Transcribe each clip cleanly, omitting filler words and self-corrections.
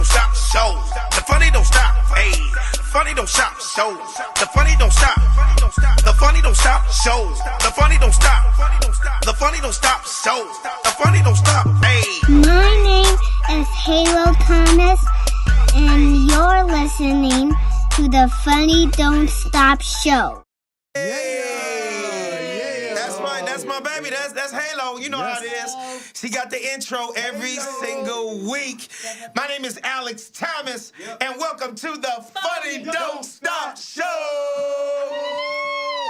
don't stop show. The funny don't stop. Hey, the funny don't stop show. The funny don't stop. The funny don't stop show. The funny don't stop. The funny don't stop show. The funny don't stop. Hey. My name is Halo Thomas, and you're listening to the Funny Don't Stop Show. That's my baby. That's Halo. You know how it is. She got the intro every single week. My name is Alex Thomas, and welcome to the Funny Don't Stop Show.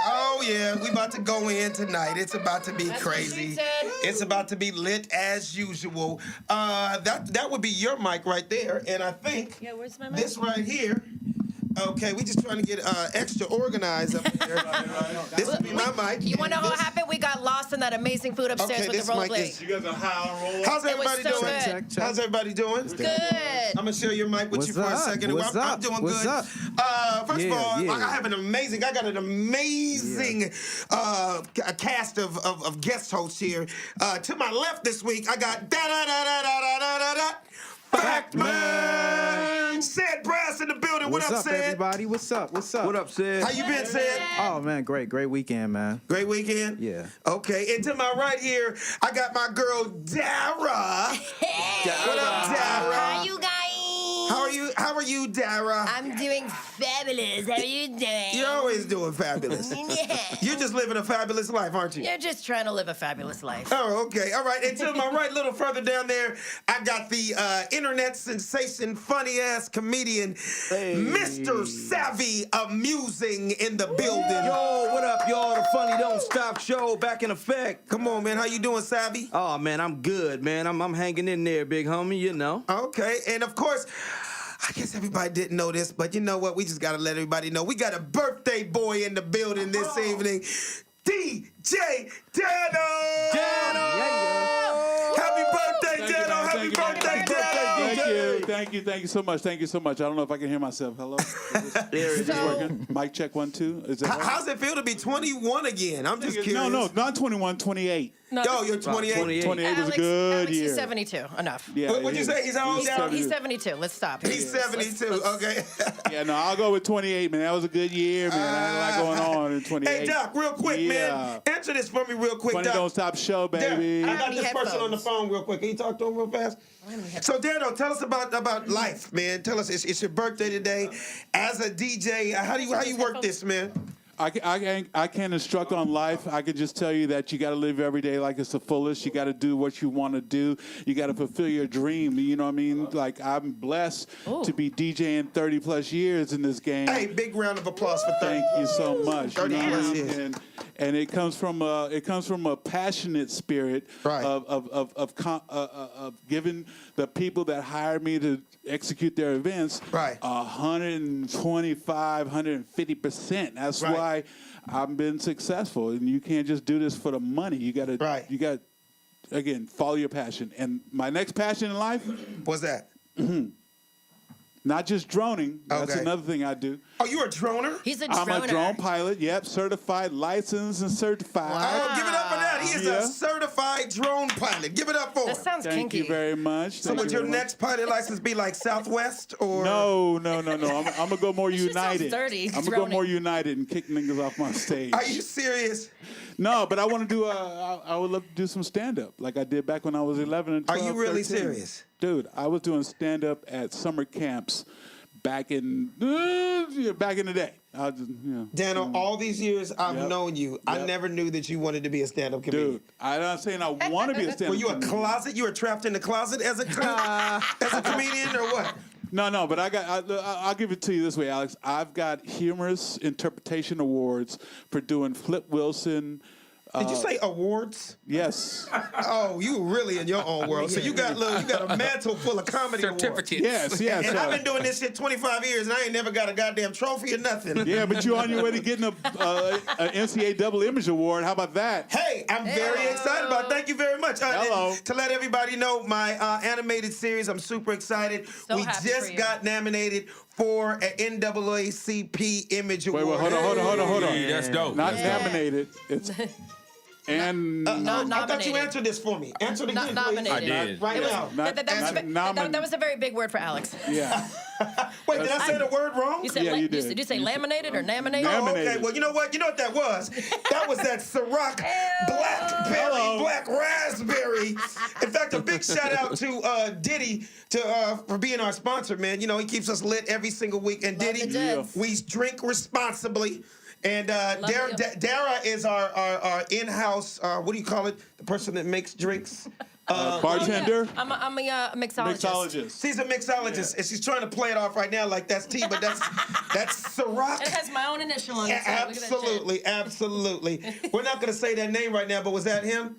Oh yeah, we about to go in tonight. It's about to be crazy. It's about to be lit as usual. That would be your mic right there, and I think where's my mic? this right here. Okay, we just trying to get extra organized up here. This would be my mic. You want to know what happened? We got lost in that amazing food upstairs with the rollerblades. You guys are high on roll. How's everybody so doing? good. How's everybody doing? Good. I'm gonna share your mic with you for a second. I'm doing good. First of all, I got an amazing cast of guest hosts here. To my left this week, I got Fact Man, Sed Brass in the building. What up, Sed? Everybody? What's up? What up, Sed? How you been, Sed? Oh man, great weekend, man. Great weekend? Yeah. Okay, and to my right here, I got my girl Dara. What up, Dara? How you guys? How are you, Dara? I'm doing fabulous. How are you doing? You're always doing fabulous. Yeah. You're just living a fabulous life, aren't you? You're just trying to live a fabulous life. Oh, okay. All right. And to my right, a little further down there, I got the internet sensation, funny-ass comedian, Mr. Savvy Amusing in the building. Yo, what up, y'all? The Funny Don't Stop Show back in effect. Come on, man. How you doing, Savvy? Oh, man, I'm good, man. I'm hanging in there, big homie, you know. Okay. And, of course, I guess everybody didn't know this, but you know what? We just got to let everybody know. We got a birthday boy in the building this evening. DJ Dano! Happy birthday, Dano! Happy birthday, Dano! Thank you so much. I don't know if I can hear myself. Hello? Is this working? Mic check 1, 2. Is that right? How's it feel to be 21 again? I'm just curious. No, not 21, 28. No, Yo, you're 28. 28 was a good year. He's 72. Enough. Yeah, What'd you say? He's how old now? He's 72. Let's stop. He's 72. Okay. Yeah, no, I'll go with 28, man. That was a good year, man. I had a lot going on in 28. Hey, Doc, real quick, man. Answer this for me real quick, Funny Doc. Don't Stop Show, baby. I got this person on the phone real quick. Can you talk to him real fast? So, Dano, tell us about life, man. Tell us, it's your birthday today. As a DJ, how you work this, man? I can't instruct on life. I can just tell you that you got to live every day like it's the fullest. You got to do what you want to do. You got to fulfill your dream. You know what I mean? Like, I'm blessed to be DJing 30 plus years in this game. Hey, big round of applause for 30. Thank you so much. 30 plus years. And it comes from a passionate spirit of giving the people that hire me to execute their events 125, 150%. That's why I've been successful. And you can't just do this for the money. You got to again, follow your passion. And my next passion in life, what's that? Not just droning. That's another thing I do. Oh, you a droner? He's a droner. I'm a drone pilot. Yep, certified, licensed, and certified. Wow. Oh, give it up for that. He is a certified drone pilot. Give it up for him. That sounds kinky. Thank you very much. So would your next pilot license be like Southwest or? No. I'm gonna go more united. Dirty. I'm gonna go more united and kick niggas off my stage. Are you serious? No, but I want to do. I would love to do some stand up like I did back when I was 11 and 12. Are you really 13. serious? Dude, I was doing stand up at summer camps back in the day. Dano, all these years I've known you, I never knew that you wanted to be a stand-up comedian. Dude, I'm not saying I want to be a stand-up Were you comedian. a closet? You were trapped in the closet as a comedian or what? No, but I'll give it to you this way, Alex. I've got humorous interpretation awards for doing Flip Wilson. Did you say awards? Yes. Oh, you were really in your own world. So you got a mantle full of comedy certificates. Yes. And I've been doing this shit 25 years, and I ain't never got a goddamn trophy or nothing. Yeah, but you're on your way to getting an NCAA Double Image Award. How about that? Hey, I'm very excited about it. Thank you very much. Hello. To let everybody know, my animated series, I'm super excited. So we just got nominated for an NAACP Image Award. Wait, hold on. Hey, that's dope. Not nominated. It's And I thought you answered this for me. Answer it again, please. Nominated. I did. Right now. That was a very big word for Alex. yeah. Wait, did I say the word wrong? You said Yeah, you did. Did you say laminated or laminated? Oh, okay. Laminated. Well, you know what? You know what that was? That was that Ciroc blackberry, black raspberry. In fact, a big shout out to Diddy for being our sponsor, man. You know, he keeps us lit every single week. And Love Diddy, the Jets. we drink responsibly. And Dara is our in-house, what do you call it? The person that makes drinks. Bartender. I'm a mixologist. Mixologist. She's a mixologist, and she's trying to play it off right now like that's tea, but that's Ciroc. It has my own initial on it. So Absolutely, absolutely. We're not going to say that name right now, but was that him?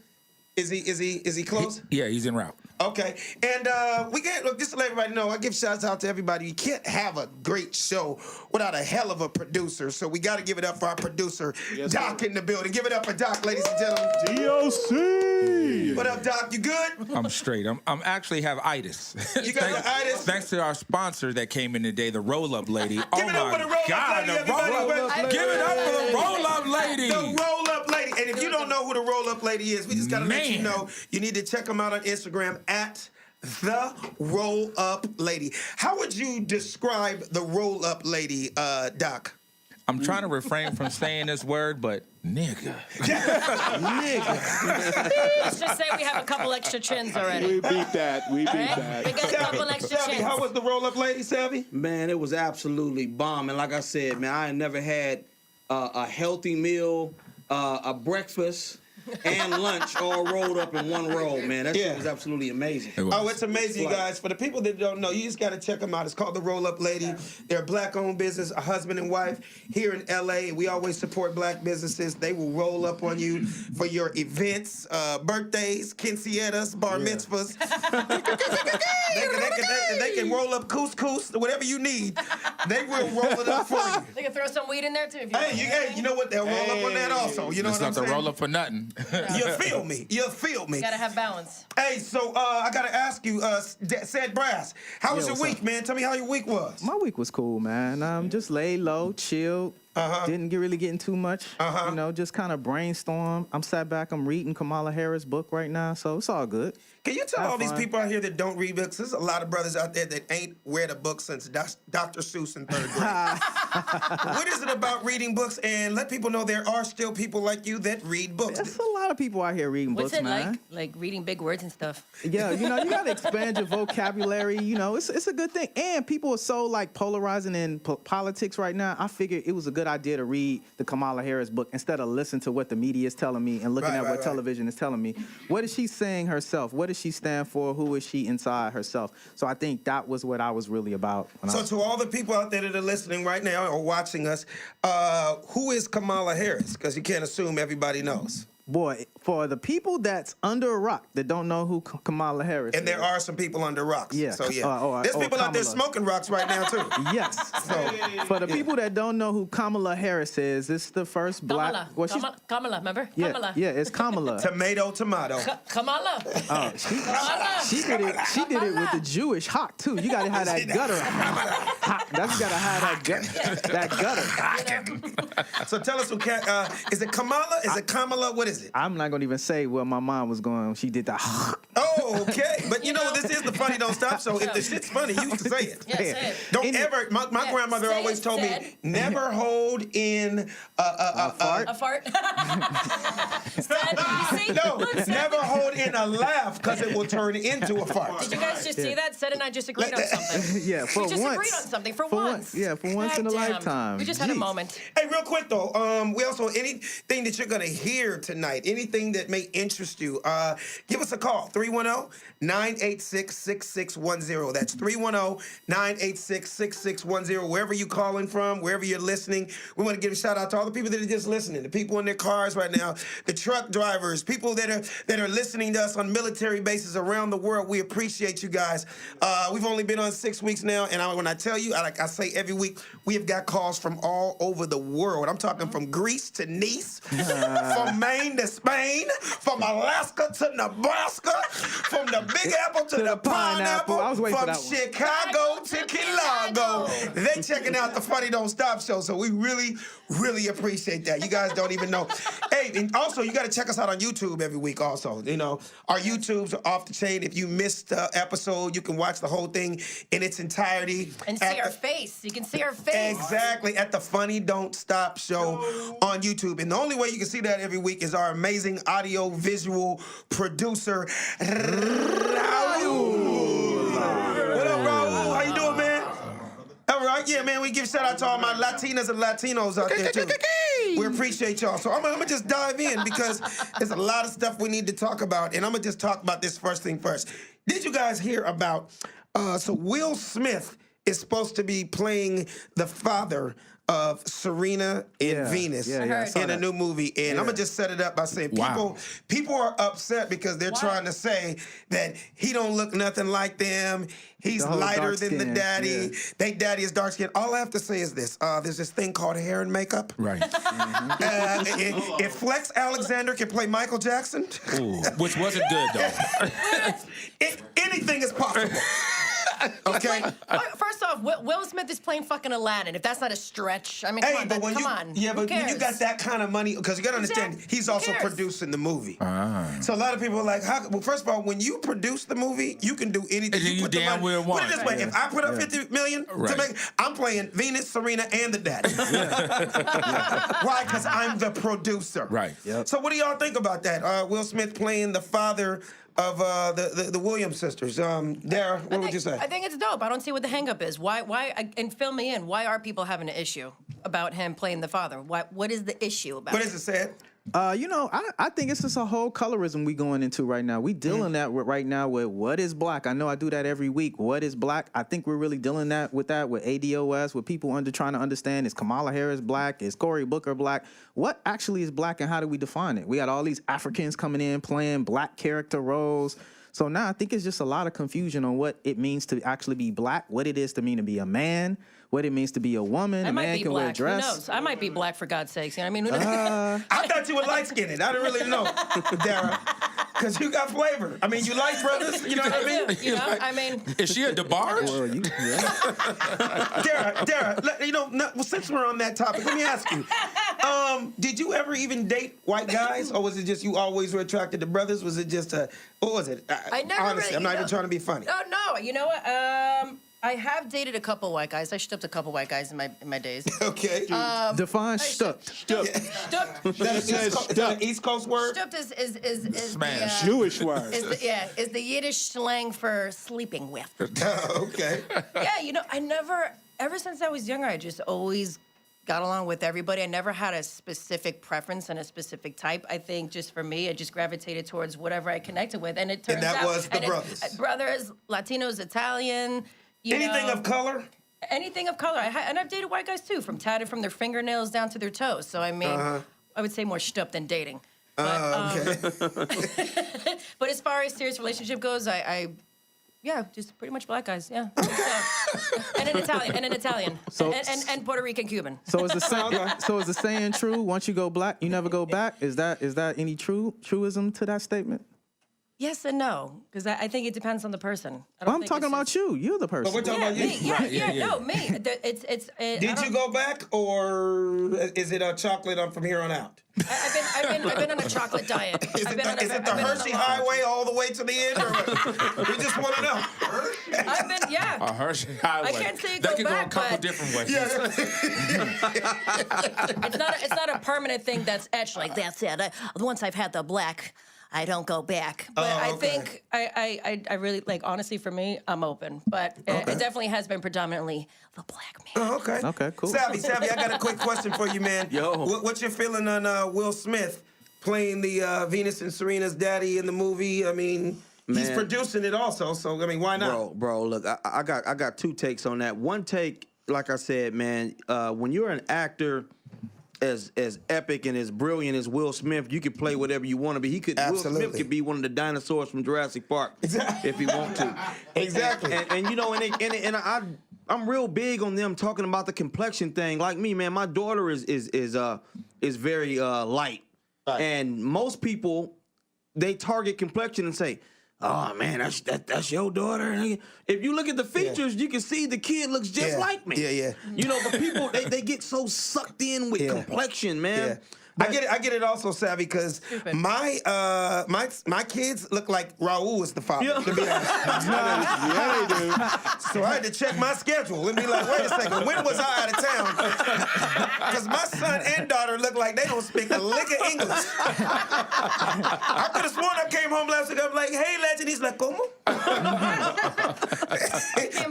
Is he close? Yeah, he's en route. Okay, and we get look just to let everybody know. I give shouts out to everybody. You can't have a great show without a hell of a producer, so we got to give it up for our producer, Yes, Doc, sir. in the building. Give it up for Doc, ladies and gentlemen. DOC. What up, Doc? You good? I'm straight. I'm actually have itis. You got the itis? Thanks to our sponsor that came in today, the Roll Up Lady. Oh Give it up for the my roll-up God, lady, the Roll everybody. Up. Give it up for the Roll Up Lady. The Roll Up Lady. And if you don't know who the Roll Up Lady is, we just got to let you Man. know. You need to check them out on Instagram at The Roll Up Lady. How would you describe the Roll Up Lady, Doc? I'm trying to refrain from saying this word, but nigga. Let's just say we have a couple extra chins already. We beat that. We beat Right? We that. got a couple extra Savvy, chins. how was the Roll Up Lady, Savvy? Man, it was absolutely bomb. And like I said, man, I had never had a healthy meal, a breakfast, and lunch all rolled up in one roll, man. That shit was absolutely amazing. It was. Oh, it's amazing, you guys. For the people that don't know, you just got to check them out. It's called The Roll Up Lady. They're a black-owned business, a husband and wife here in L.A. We always support black businesses. They will roll up on you for your events, birthdays, quinceañeras, bar mitzvahs. they can roll up couscous, whatever you need. They will roll it up for you. They can throw some weed in there too. If you Hey, you know what? They'll roll up on that also. You know It's what I'm not the saying? roll up for nothing. You feel me? You feel me? gotta have balance. Hey, so I gotta ask you, Sed Brass, how was Yeah, your what's week, man? Tell me how your week was. My week was cool, man. Just laid low, chilled. Didn't really get in too much. You know, just kind of brainstorm. I'm sat back. I'm reading Kamala Harris' book right now, so it's all good. Can you tell Have all these fun. people out here that don't read books? There's a lot of brothers out there that ain't read a book since Dr. Seuss in third grade. What is it about reading books? And let people know there are still people like you that read books. There's a lot of people out here reading What's books, it man. like reading big words and stuff? Yeah, you know, you gotta expand your vocabulary. You know, it's a good thing. And people are so like polarizing in politics right now. I figured it was a good idea to read the Kamala Harris book instead of listening to what the media is telling me and looking at what television is telling me. What is she saying herself? What does she stand for? Who is she inside herself? So I think that was what I was really about. So to all the people out there that are listening right now or watching us, who is Kamala Harris? Because you can't assume everybody knows. Boy, for the people that's under a rock that don't know who Kamala Harris is. And there are some people under rocks. Yeah. So yeah. Or There's people out there Kamala. smoking rocks right now too. Yes. So for the people that don't know who Kamala Harris is, it's the first black. Kamala. Well, she's- Kamala, remember? yeah, Kamala. yeah, it's Kamala. Tomato. Kamala. Oh, she did it. She did it with the Jewish hawk too. You gotta have that gutter. Hawk. That's you gotta have that gutter. So tell us, is it Kamala? Is it Kamala? What is it? I'm not gonna even say where my mom was going. She did that. Oh, okay. But you know, this is the Funny Don't Stop show. If the shit's funny, you can say it. Yeah, say it. Don't ever. My Yeah, grandmother say always it, told Sed. me never hold in fart? A fart? Sed, you see? No, Look, Sed. never hold in a laugh because it will turn into a fart. Did you guys just see that? Sed and I just agreed on something. Yeah, for We just once. agreed on something for once. Yeah, for once in a Goddamn. lifetime. We just had a Jeez. moment. Hey, real quick though, we also anything that you're gonna hear tonight, anything that may interest you, give us a call 310-986-6610. That's 310-986-6610. Wherever you calling from, wherever you're listening, we want to give a shout out to all the people that are just listening, the people in their cars right now, the truck drivers, people that are listening to us on military bases around the world. We appreciate you guys. We've only been on 6 weeks now, and when I tell you, like I say every week, we have got calls from all over the world. I'm talking from Greece to Nice, from Maine to Spain, from Alaska to Nebraska, from the Big Apple to the pineapple, I was waiting from for that one. Chicago to Kilago. They checking out the Funny Don't Stop show, so we really, really appreciate that. You guys don't even know. Hey, and also you got to check us out on YouTube every week. Also, you know, our YouTubes are off the chain. If you missed the episode, you can watch the whole thing in its entirety. And see our face. You can see our face. Exactly, at the Funny Don't Stop show on YouTube. And the only way you can see that every week is our amazing audio visual producer, Raul. What up, Raul? How you doing, man? All right, yeah, man, we give shout out to all my Latinas and Latinos out there, too. We appreciate y'all. So I'm gonna just dive in because there's a lot of stuff we need to talk about. And I'm gonna just talk about this first thing first. Did you guys hear about, so Will Smith is supposed to be playing the father of Serena and Venus in a new movie. And I'm going to just set it up by saying people are upset because they're trying to say that he don't look nothing like them. He's lighter than the daddy. They daddy is dark skin. All I have to say is this. There's this thing called hair and makeup. Right. If Flex Alexander can play Michael Jackson. Ooh, which wasn't good, though. Anything is possible. Okay. First off, Will Smith is playing fucking Aladdin. If that's not a stretch, I mean, come on. Come on. Yeah, but Who when you got that kind of money, because you got to understand, he's also producing the movie. So a lot of people are like, well, first of all, when you produce the movie, you can do anything. You put damn well want. Put it this way: if I put up $50 million to make, I'm playing Venus, Serena, and the daddy. Why? Because I'm the producer. Right. Yep. So what do y'all think about that? Will Smith playing the father of the Williams sisters. Dara, what would you say? I think it's dope. I don't see what the hang-up is. Why? And fill me in. Why are people having an issue about him playing the father? What is the issue about? What is it, Sed? You know, I think it's just a whole colorism we going into right now. We dealing right now with what is black. I know I do that every week. What is black? I think we're really dealing with ADOS, with people trying to understand, is Kamala Harris black? Is Cory Booker black? What actually is black and how do we define it? We got all these Africans coming in playing black character roles. So now I think it's just a lot of confusion on what it means to actually be black, what it is to mean to be a man, what it means to be a woman. A man can wear a dress. Who knows? I might be black, for God's sakes. You know what I mean? I thought you were light-skinned. I didn't really know, Dara. Because you got flavor. I mean, you like brothers. You know what I mean? You know, I mean. Is she a DeBarge? Well, Dara, you know, well, since we're on that topic, let me ask you. Did you ever even date white guys? Or was it just you always were attracted to brothers? Was it just what was it? I never honestly, really, I'm not even trying to be funny. Oh, no. You know what? I have dated a couple white guys. I stooped a couple white guys in my days. Okay. Define stooped. Stooped. Is that an East Coast word? Stooped is Smash. Jewish word. Is the Yiddish slang for sleeping with. Okay. Yeah, you know, ever since I was younger, I just always got along with everybody. I never had a specific preference and a specific type. I think just for me, I just gravitated towards whatever I connected with. And it turns out... And that was the brothers. Brothers, Latinos, Italian, Anything of color? Anything of color. And I've dated white guys, too, from tatted from their fingernails down to their toes. So, I mean, I would say more stup than dating. But, Okay. but as far as serious relationship goes, yeah, just pretty much black guys, yeah. And an Italian, So- and Puerto Rican Cuban. So is the saying true? Once you go black, you never go back. Is that any truism to that statement? Yes and no, because I think it depends on the person. Well, I'm talking about you. You're the person. But we're talking about you. No, me. Did you go back, or is it a chocolate from here on out? I've been on a chocolate diet. Is it the Hershey Highway all the way to the end, or we just want to know? A Hershey Highway. I can't say that go could back, go a couple but- different ways. It's not a permanent thing that's etched like that's it. Once I've had the black, I don't go back. But I think I really, like, honestly, for me, I'm open. But it definitely has been predominantly the black man. Okay. Okay, cool. Savvy, I got a quick question for you, man. Yo. What's your feeling on Will Smith playing the Venus and Serena's daddy in the movie? I mean, he's producing it also, so, I mean, why not? Bro, look, I got two takes on that. One take, like I said, man, when you're an actor as epic and as brilliant as Will Smith, you could play whatever you want to be. Will Smith could be one of the dinosaurs from Jurassic Park if he want to. Exactly. And you know, and I'm real big on them talking about the complexion thing. Like me, man, my daughter is very light, and most people they target complexion and say, "Oh man, that's your daughter." If you look at the features, you can see the kid looks just like me. Yeah. You know, but people they get so sucked in with complexion, man. Yeah. I get it also, Savvy, because my kids look like Raul is the father, to be honest. Yeah, they do. So I had to check my schedule and be like, wait a second, when was I out of town? Because my son and daughter look like they don't speak a lick of English. I could have sworn I came home last week, I'm like, hey, legend. He's like, ¿Cómo?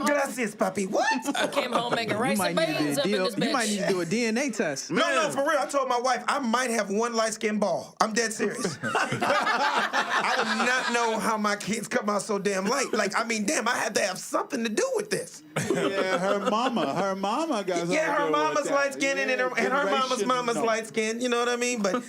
Gracias, papi. What? I came home making rice and beans up in this bitch. You might need to do a DNA test. No, for real. I told my wife I might have one light-skinned ball. I'm dead serious. I did not know how my kids come out so damn light. Like, I mean, damn, I had to have something to do with this. Yeah, her mama got. Yeah, her mama's light-skinned and her mama's light-skinned. You know what I mean? But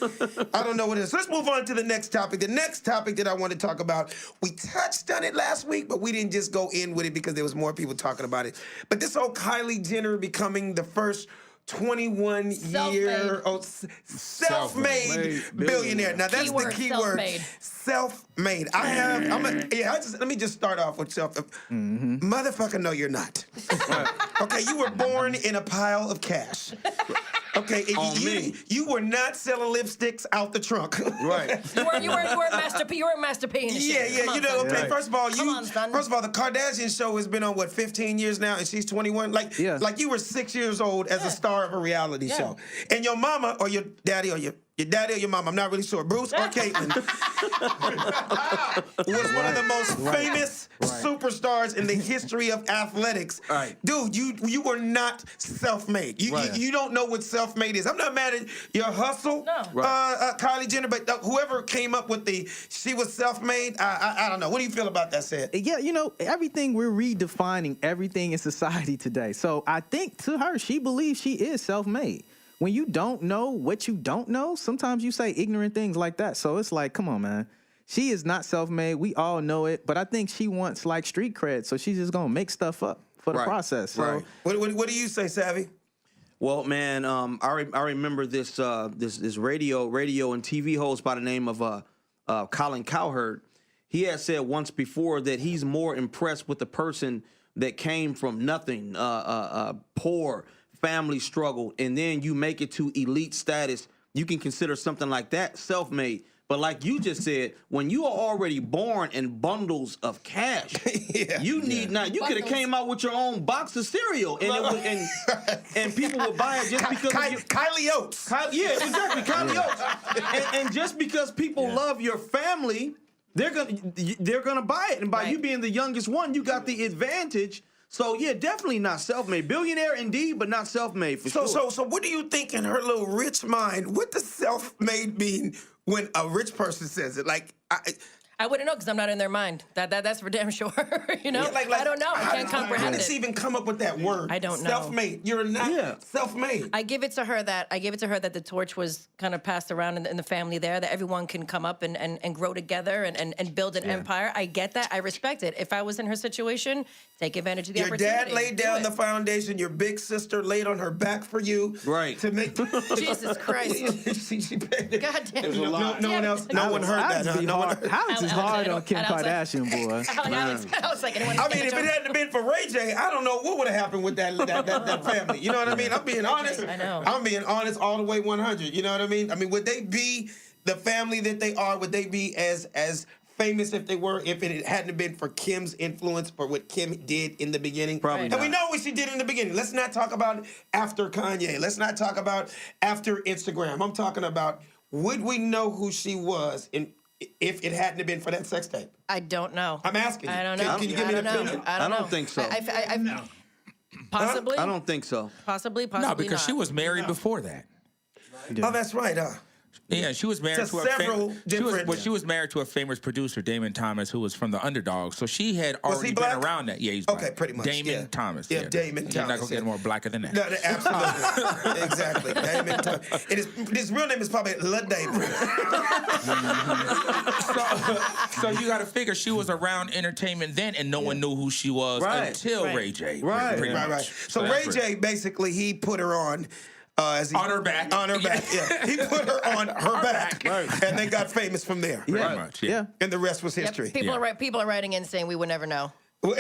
I don't know what it is. So let's move on to the next topic. The next topic that I want to talk about, we touched on it last week, but we didn't just go in with it because there was more people talking about it. But this whole Kylie Jenner becoming the first 21-year-old self-made billionaire. Now that's the key word. Self-made. Let me just start off with Motherfucker, no, you're not. Okay, you were born in a pile of cash. Okay, you were not selling lipsticks out the trunk. Right. You were Master P. You were Master P. Yeah. You know, okay. Right. First of all, Come on, son. the Kardashian show has been on 15 years now, and she's 21. Like you were 6 years old as a star of a reality show, and your mama or your daddy or your daddy or your mom, I'm not really sure, Bruce or Caitlyn, was one of the most famous superstars in the history of athletics. Right. Dude, you were not self-made. You don't know what self-made is. I'm not mad at your hustle, Kylie Jenner, but whoever came up with she was self-made, I don't know. What do you feel about that, Sed? Yeah, you know, everything, we're redefining everything in society today. So I think to her, she believes she is self-made. When you don't know what you don't know, sometimes you say ignorant things like that. So it's like, come on, man. She is not self-made. We all know it. But I think she wants like street cred. So she's just going to make stuff up for the process. So What do you say, Savvy? Well, man, I remember this radio and TV host by the name of Colin Cowherd. He had said once before that he's more impressed with the person that came from nothing, poor, family struggle, and then you make it to elite status. You can consider something like that self-made. But like you just said, when you are already born in bundles of cash, you need not. You could have came out with your own box of cereal, and and people would buy it just because Kylie Oates. Yeah, exactly, Kylie Oates. And just because people love your family, they're gonna buy it. And by you being the youngest one, you got the advantage. So yeah, definitely not self-made. Billionaire indeed, but not self-made for sure. So what do you think in her little rich mind? What does self-made mean when a rich person says it? Like I wouldn't know because I'm not in their mind. That's for damn sure. You know, like, I don't know. I can't comprehend How does she even come up with that word? I don't know. Self-made. You're not self-made. I give it to her that the torch was kind of passed around in the family there, that everyone can come up and grow together and build an empire. I get that. I respect it. If I was in her situation, take advantage of the opportunity. Your dad laid down the foundation. Your big sister laid on her back for you. Right. To make. Jesus Christ. God damn. No one else. No one heard that. Huh? No one heard. Alex is hard on Kim Kardashian, boy. I was like, I mean, if it hadn't been for Ray J, I don't know what would have happened with that family. You know what I mean? I'm being honest. I know. I'm being honest all the way 100. You know what I mean? I mean, would they be the family that they are? Would they be as famous if it hadn't been for Kim's influence or what Kim did in the beginning? Probably not. And we know what she did in the beginning. Let's not talk about after Kanye. Let's not talk about after Instagram. I'm talking about, would we know who she was if it hadn't been for that sex tape? I don't know. I'm asking you. I don't know. Can you give me an opinion? I don't think so. Possibly. I don't think so. Possibly No, because not. she was married before that. Oh, that's right. Yeah, she was married To to a several different- she was married to a famous producer, Damon Thomas, who was from The Underdog. So she had Was already he been black? around that. Yeah, he's Okay, black. pretty much, Damon yeah. Thomas. Yeah, Damon You're Thomas, not gonna yeah. get more blacker than that. No, absolutely. Exactly. Damon Thomas. His real name is probably La Damon. So you got to figure she was around entertainment then, and no one knew who she was until Ray J. pretty much. Right. So Ray J basically he put her on. On her back. On her back, yeah. He put her on her back, and they got famous from there. Pretty much, yeah. And the rest was history. People are writing in saying we would never know. Fame,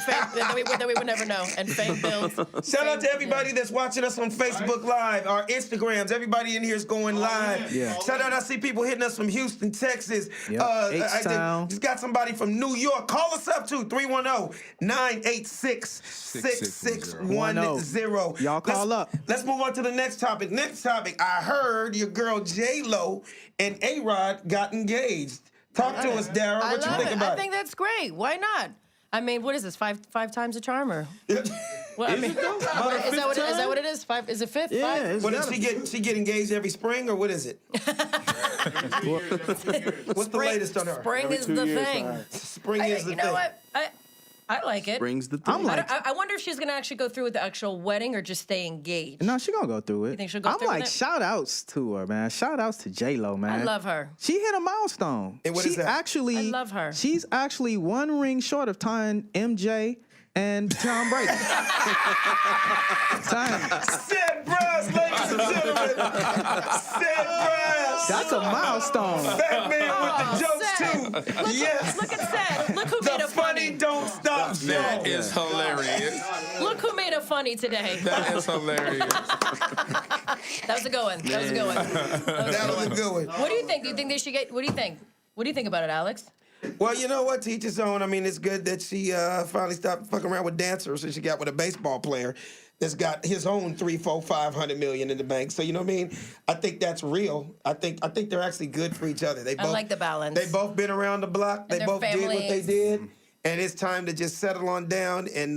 that we would never know. And fame builds. Shout out to everybody that's watching us on Facebook Live, our Instagrams. Everybody in here is going live. Yeah. Shout out, I see people hitting us from Houston, Texas. Yep. I just got somebody from New York. Call us up too, 310-986-6610. Y'all call up. Let's move on to the next topic. Next topic, I heard your girl J-Lo and A-Rod got engaged. Talk to us, Dara. What you think about it? I think that's great. Why not? I mean, what is this? Five times a charm, or? Well, I mean, is that what it is? Five? Is it fifth? Yeah. Five? What does she get engaged every spring, or what is it? What's the latest on her? Spring is the thing. Spring is the You thing. know what? I like it. Brings the thing. I wonder if she's gonna actually go through with the actual wedding or just stay engaged. No, she gonna go through it. You think she'll go I'm through with like, it? shout outs to her, man. Shout outs to J-Lo, man. I love her. She hit a milestone. And what she is that? actually, I love her. She's actually one ring short of tying MJ and Tom Brady. Sed Brass, ladies and gentlemen. Sed Brass. That's a milestone. That man with the jokes Sed. too. Yes. Look at Sed. Look who made The a funny don't stop show. That is hilarious. Look who made a funny today. That is hilarious. That was a good one. That was a good one. That was a good one. What do you think? Do you think they should get? What do you think? What do you think about it, Alex? Well, you know what? To each his own. I mean, it's good that she finally stopped fucking around with dancers and she got with a baseball player that's got his own 3, 4, 500 million in the bank. So you know what I mean? I think that's real. I think they're actually good for each other. They both like the balance. They both been around the block. They their both did what they families. did, and it's time to just settle on down and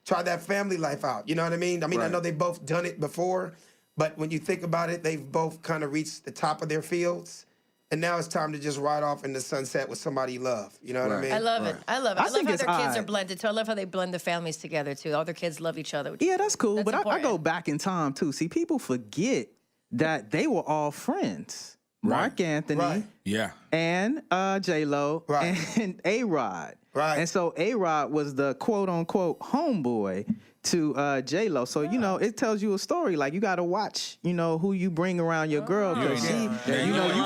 try that family life out. You know what I mean? I mean, I know they both done it before, but when you think about it, they've both kind of reached the top of their fields. And now it's time to just ride off in the sunset with somebody you love. You know what I mean? I love it. I love it. I love think how it's their kids odd. are blended too. I love how they blend the families together too. All their kids love each other. Yeah, that's cool. That's but I go important. back in time too. See, people forget that they were all friends. Mark Anthony Right. Yeah. and J-Lo Right. and A-Rod. Right. And so A-Rod was the quote-unquote homeboy to J-Lo. So, you know, it tells you a story. Like, you got to watch, you know, who you bring around your girl. Because you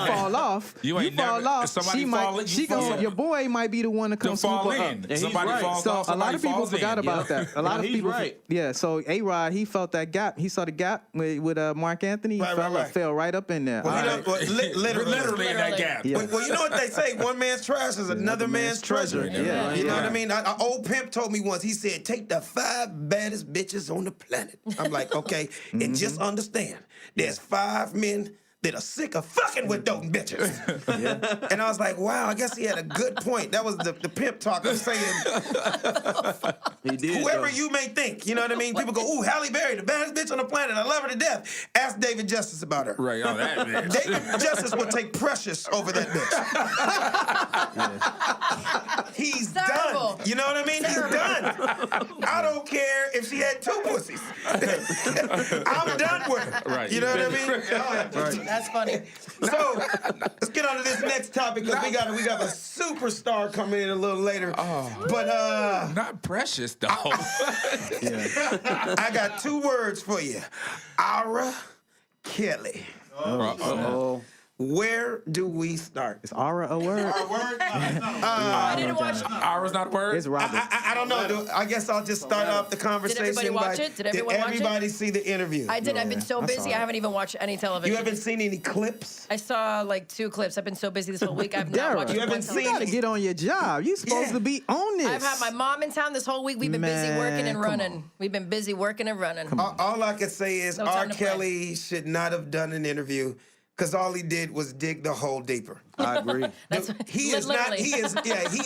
fall off. You ain't fall never- off. if somebody She fall might, in, she you fall gonna, in. your boy might be the one to come To swoop fall her in. up. Somebody falls So off, a lot of somebody people falls in. forgot about that. A lot of he's people, right. yeah. So A-Rod, he felt that gap. He saw the gap with Mark Anthony. He fell right up in there. Well, you know, Literally in that gap. Yeah. Well, you know what they say? One man's trash is another man's treasure. Yeah. You know what I mean? An old pimp told me once, he said, take the 5 baddest bitches on the planet. I'm like, okay, and just understand, there's 5 men that are sick of fucking with doting bitches. And I was like, wow, I guess he had a good point. That was the pimp talk of saying, He did. whoever though. you may think, you know what I mean? People go, ooh, Halle Berry, the baddest bitch on the planet. I love her to death. Ask David Justice about her. Right, oh, that bitch. David Justice would take Precious over that bitch. He's Terrible. done. You know what I mean? He's done. I don't care if she had 2 pussies. I'm done with her. Right. You know what I mean? That's funny. So let's get on to this next topic because we got a superstar coming in a little later. But Not Precious, though. I got 2 words for you. Ara Kelly. Oh. Where do we start? Is Aura a word? I didn't watch. Ours not a word? It's Robert. I don't know. I guess I'll just start off the conversation. everybody watch by, it? Did everyone watch it? everybody see the interview? I did. I've been so busy. I haven't even watched any television. You haven't seen any clips? I saw like 2 clips. I've been so busy this whole week. I've not Dara, watched you one haven't television. You gotta get on your job. You supposed Yeah. to be on this. I've had my mom in town this whole week. We've been busy Man, working and come running. on. We've been busy working and running. All I can say is No R. time to play. Kelly should not have done an interview because all he did was dig the hole deeper. I agree. He is not. Literally. He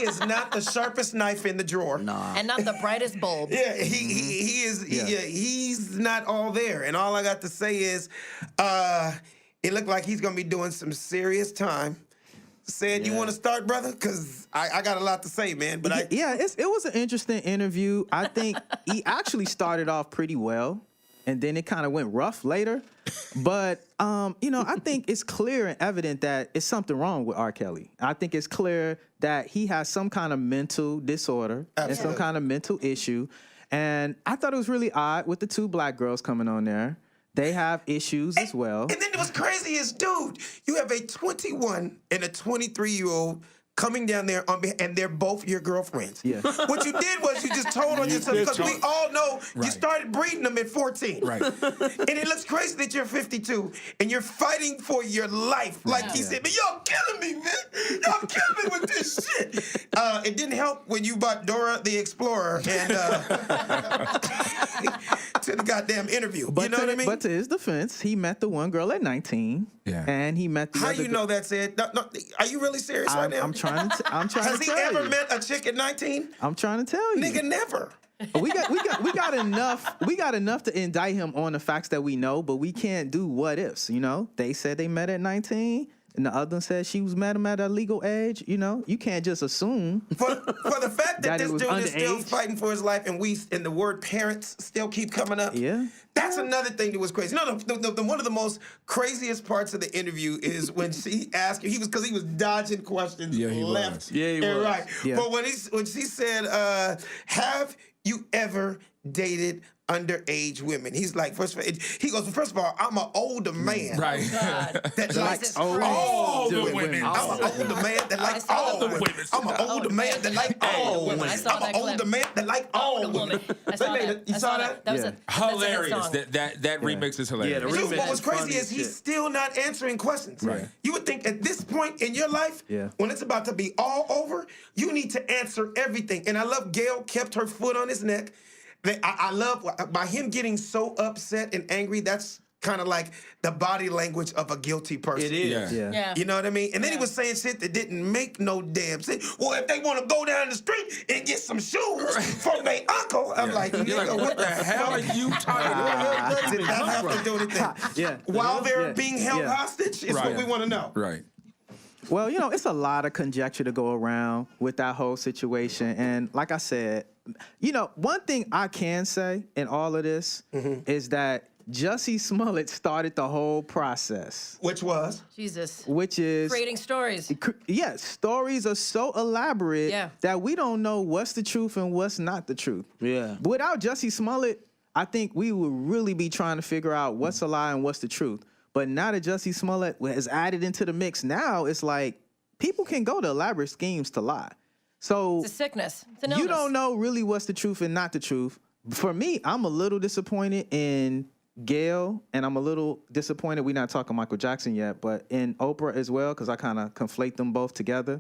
is not the sharpest knife in the drawer. And not the brightest bulb. Yeah, he's not all there. And all I got to say is, It looked like he's gonna be doing some serious time. Said, you want to start, brother? Because I got a lot to say, man. But it was an interesting interview. I think he actually started off pretty well, and then it kind of went rough later. But I think it's clear and evident that it's something wrong with R. Kelly. I think it's clear that he has some kind of mental disorder and some kind of mental issue. And I thought it was really odd with the 2 black girls coming on there. They have issues as well. And then it was crazy is, dude, you have a 21 and a 23-year-old coming down there and they're both your girlfriends. Yeah. What you did was you just told on yourself because we all know you started breeding them at 14. Right. And it looks crazy that you're 52 and you're fighting for your life. Like he said, man, y'all killing me, man. Y'all killing me with this shit. It didn't help when you bought Dora the Explorer and to the goddamn interview. You know what I mean? But to his defense, he met the one girl at 19. Yeah. And he met the How other you know that, Sid? No, are you really serious right now? I'm trying to Has tell he you. ever met a chick at 19? I'm trying to tell you. Nigga, never. We got enough to indict him on the facts that we know, but we can't do what ifs, They said they met at 19. And the other one said she met him at a legal age. You can't just assume. For the fact that this it was dude is still underage. fighting for his life and the word parents still keep coming up. Yeah. That's another thing that was crazy. No, one of the most craziest parts of the interview is when she asked him, because he was dodging questions left was. Yeah, he and was. right. Yeah. But when she said, have you ever dated underage women? He's like, first of all, I'm an older man. Right. That likes Christ. all the the women. women. I'm an older man that likes all the women. I'm an older man that likes all women. I saw I'm that an older clip. man that likes all The woman. women. I saw that. You I saw that? that? Was Yeah. a that's a hit Hilarious. song. That remix is hilarious. Yeah, the Dude, remix what was is crazy funny is as he's shit. still not answering questions. Right. You would think at this point in your life, when it's about to be all over, you need to answer everything. And I love Gail kept her foot on his neck. I love by him getting so upset and angry. That's kind of like the body language of a guilty person. It is. Yeah. Yeah. You know what I mean? And then he was saying shit that didn't make no damn sense. Well, if they want to go down the street and get some shoes from their uncle, I'm like, You're nigga, like, what the hell are you talking about? Did that have to do anything? Yeah. While they're Yeah. being held Yeah. hostage is Right. what we want to know. Right. Well, it's a lot of conjecture to go around with that whole situation. And like I said, one thing I can say in all of this is that Jussie Smollett started the whole process, Which was? Jesus. which is Creating stories. yeah, stories are so elaborate Yeah. that we don't know what's the truth and what's not the truth. Yeah. Without Jussie Smollett, I think we would really be trying to figure out what's a lie and what's the truth. But now that Jussie Smollett has added into the mix, now it's like people can go to elaborate schemes to lie. So It's a sickness. It's an you illness. don't know really what's the truth and not the truth. For me, I'm a little disappointed in Gail, and I'm a little disappointed. We're not talking Michael Jackson yet, but in Oprah as well, because I kind of conflate them both together.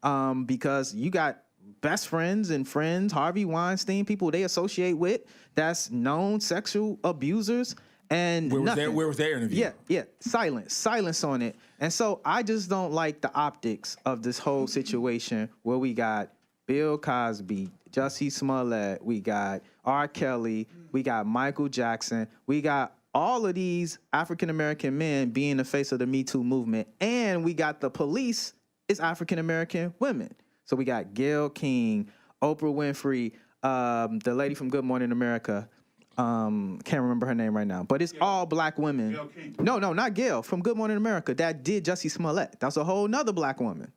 Because you got best friends and friends, Harvey Weinstein, people they associate with, that's known sexual abusers, and Where nothing. was their interview? Yeah, silence on it. And so I just don't like the optics of this whole situation where we got Bill Cosby, Jussie Smollett, we got R. Kelly, we got Michael Jackson, we got all of these African-American men being the face of the Me Too movement, and we got the police is African-American women. So we got Gayle King, Oprah Winfrey, the lady from Good Morning America, can't remember her name right now, but it's all black women. Gayle King. No, not Gail from Good Morning America. That did Jussie Smollett. That's a whole nother black woman.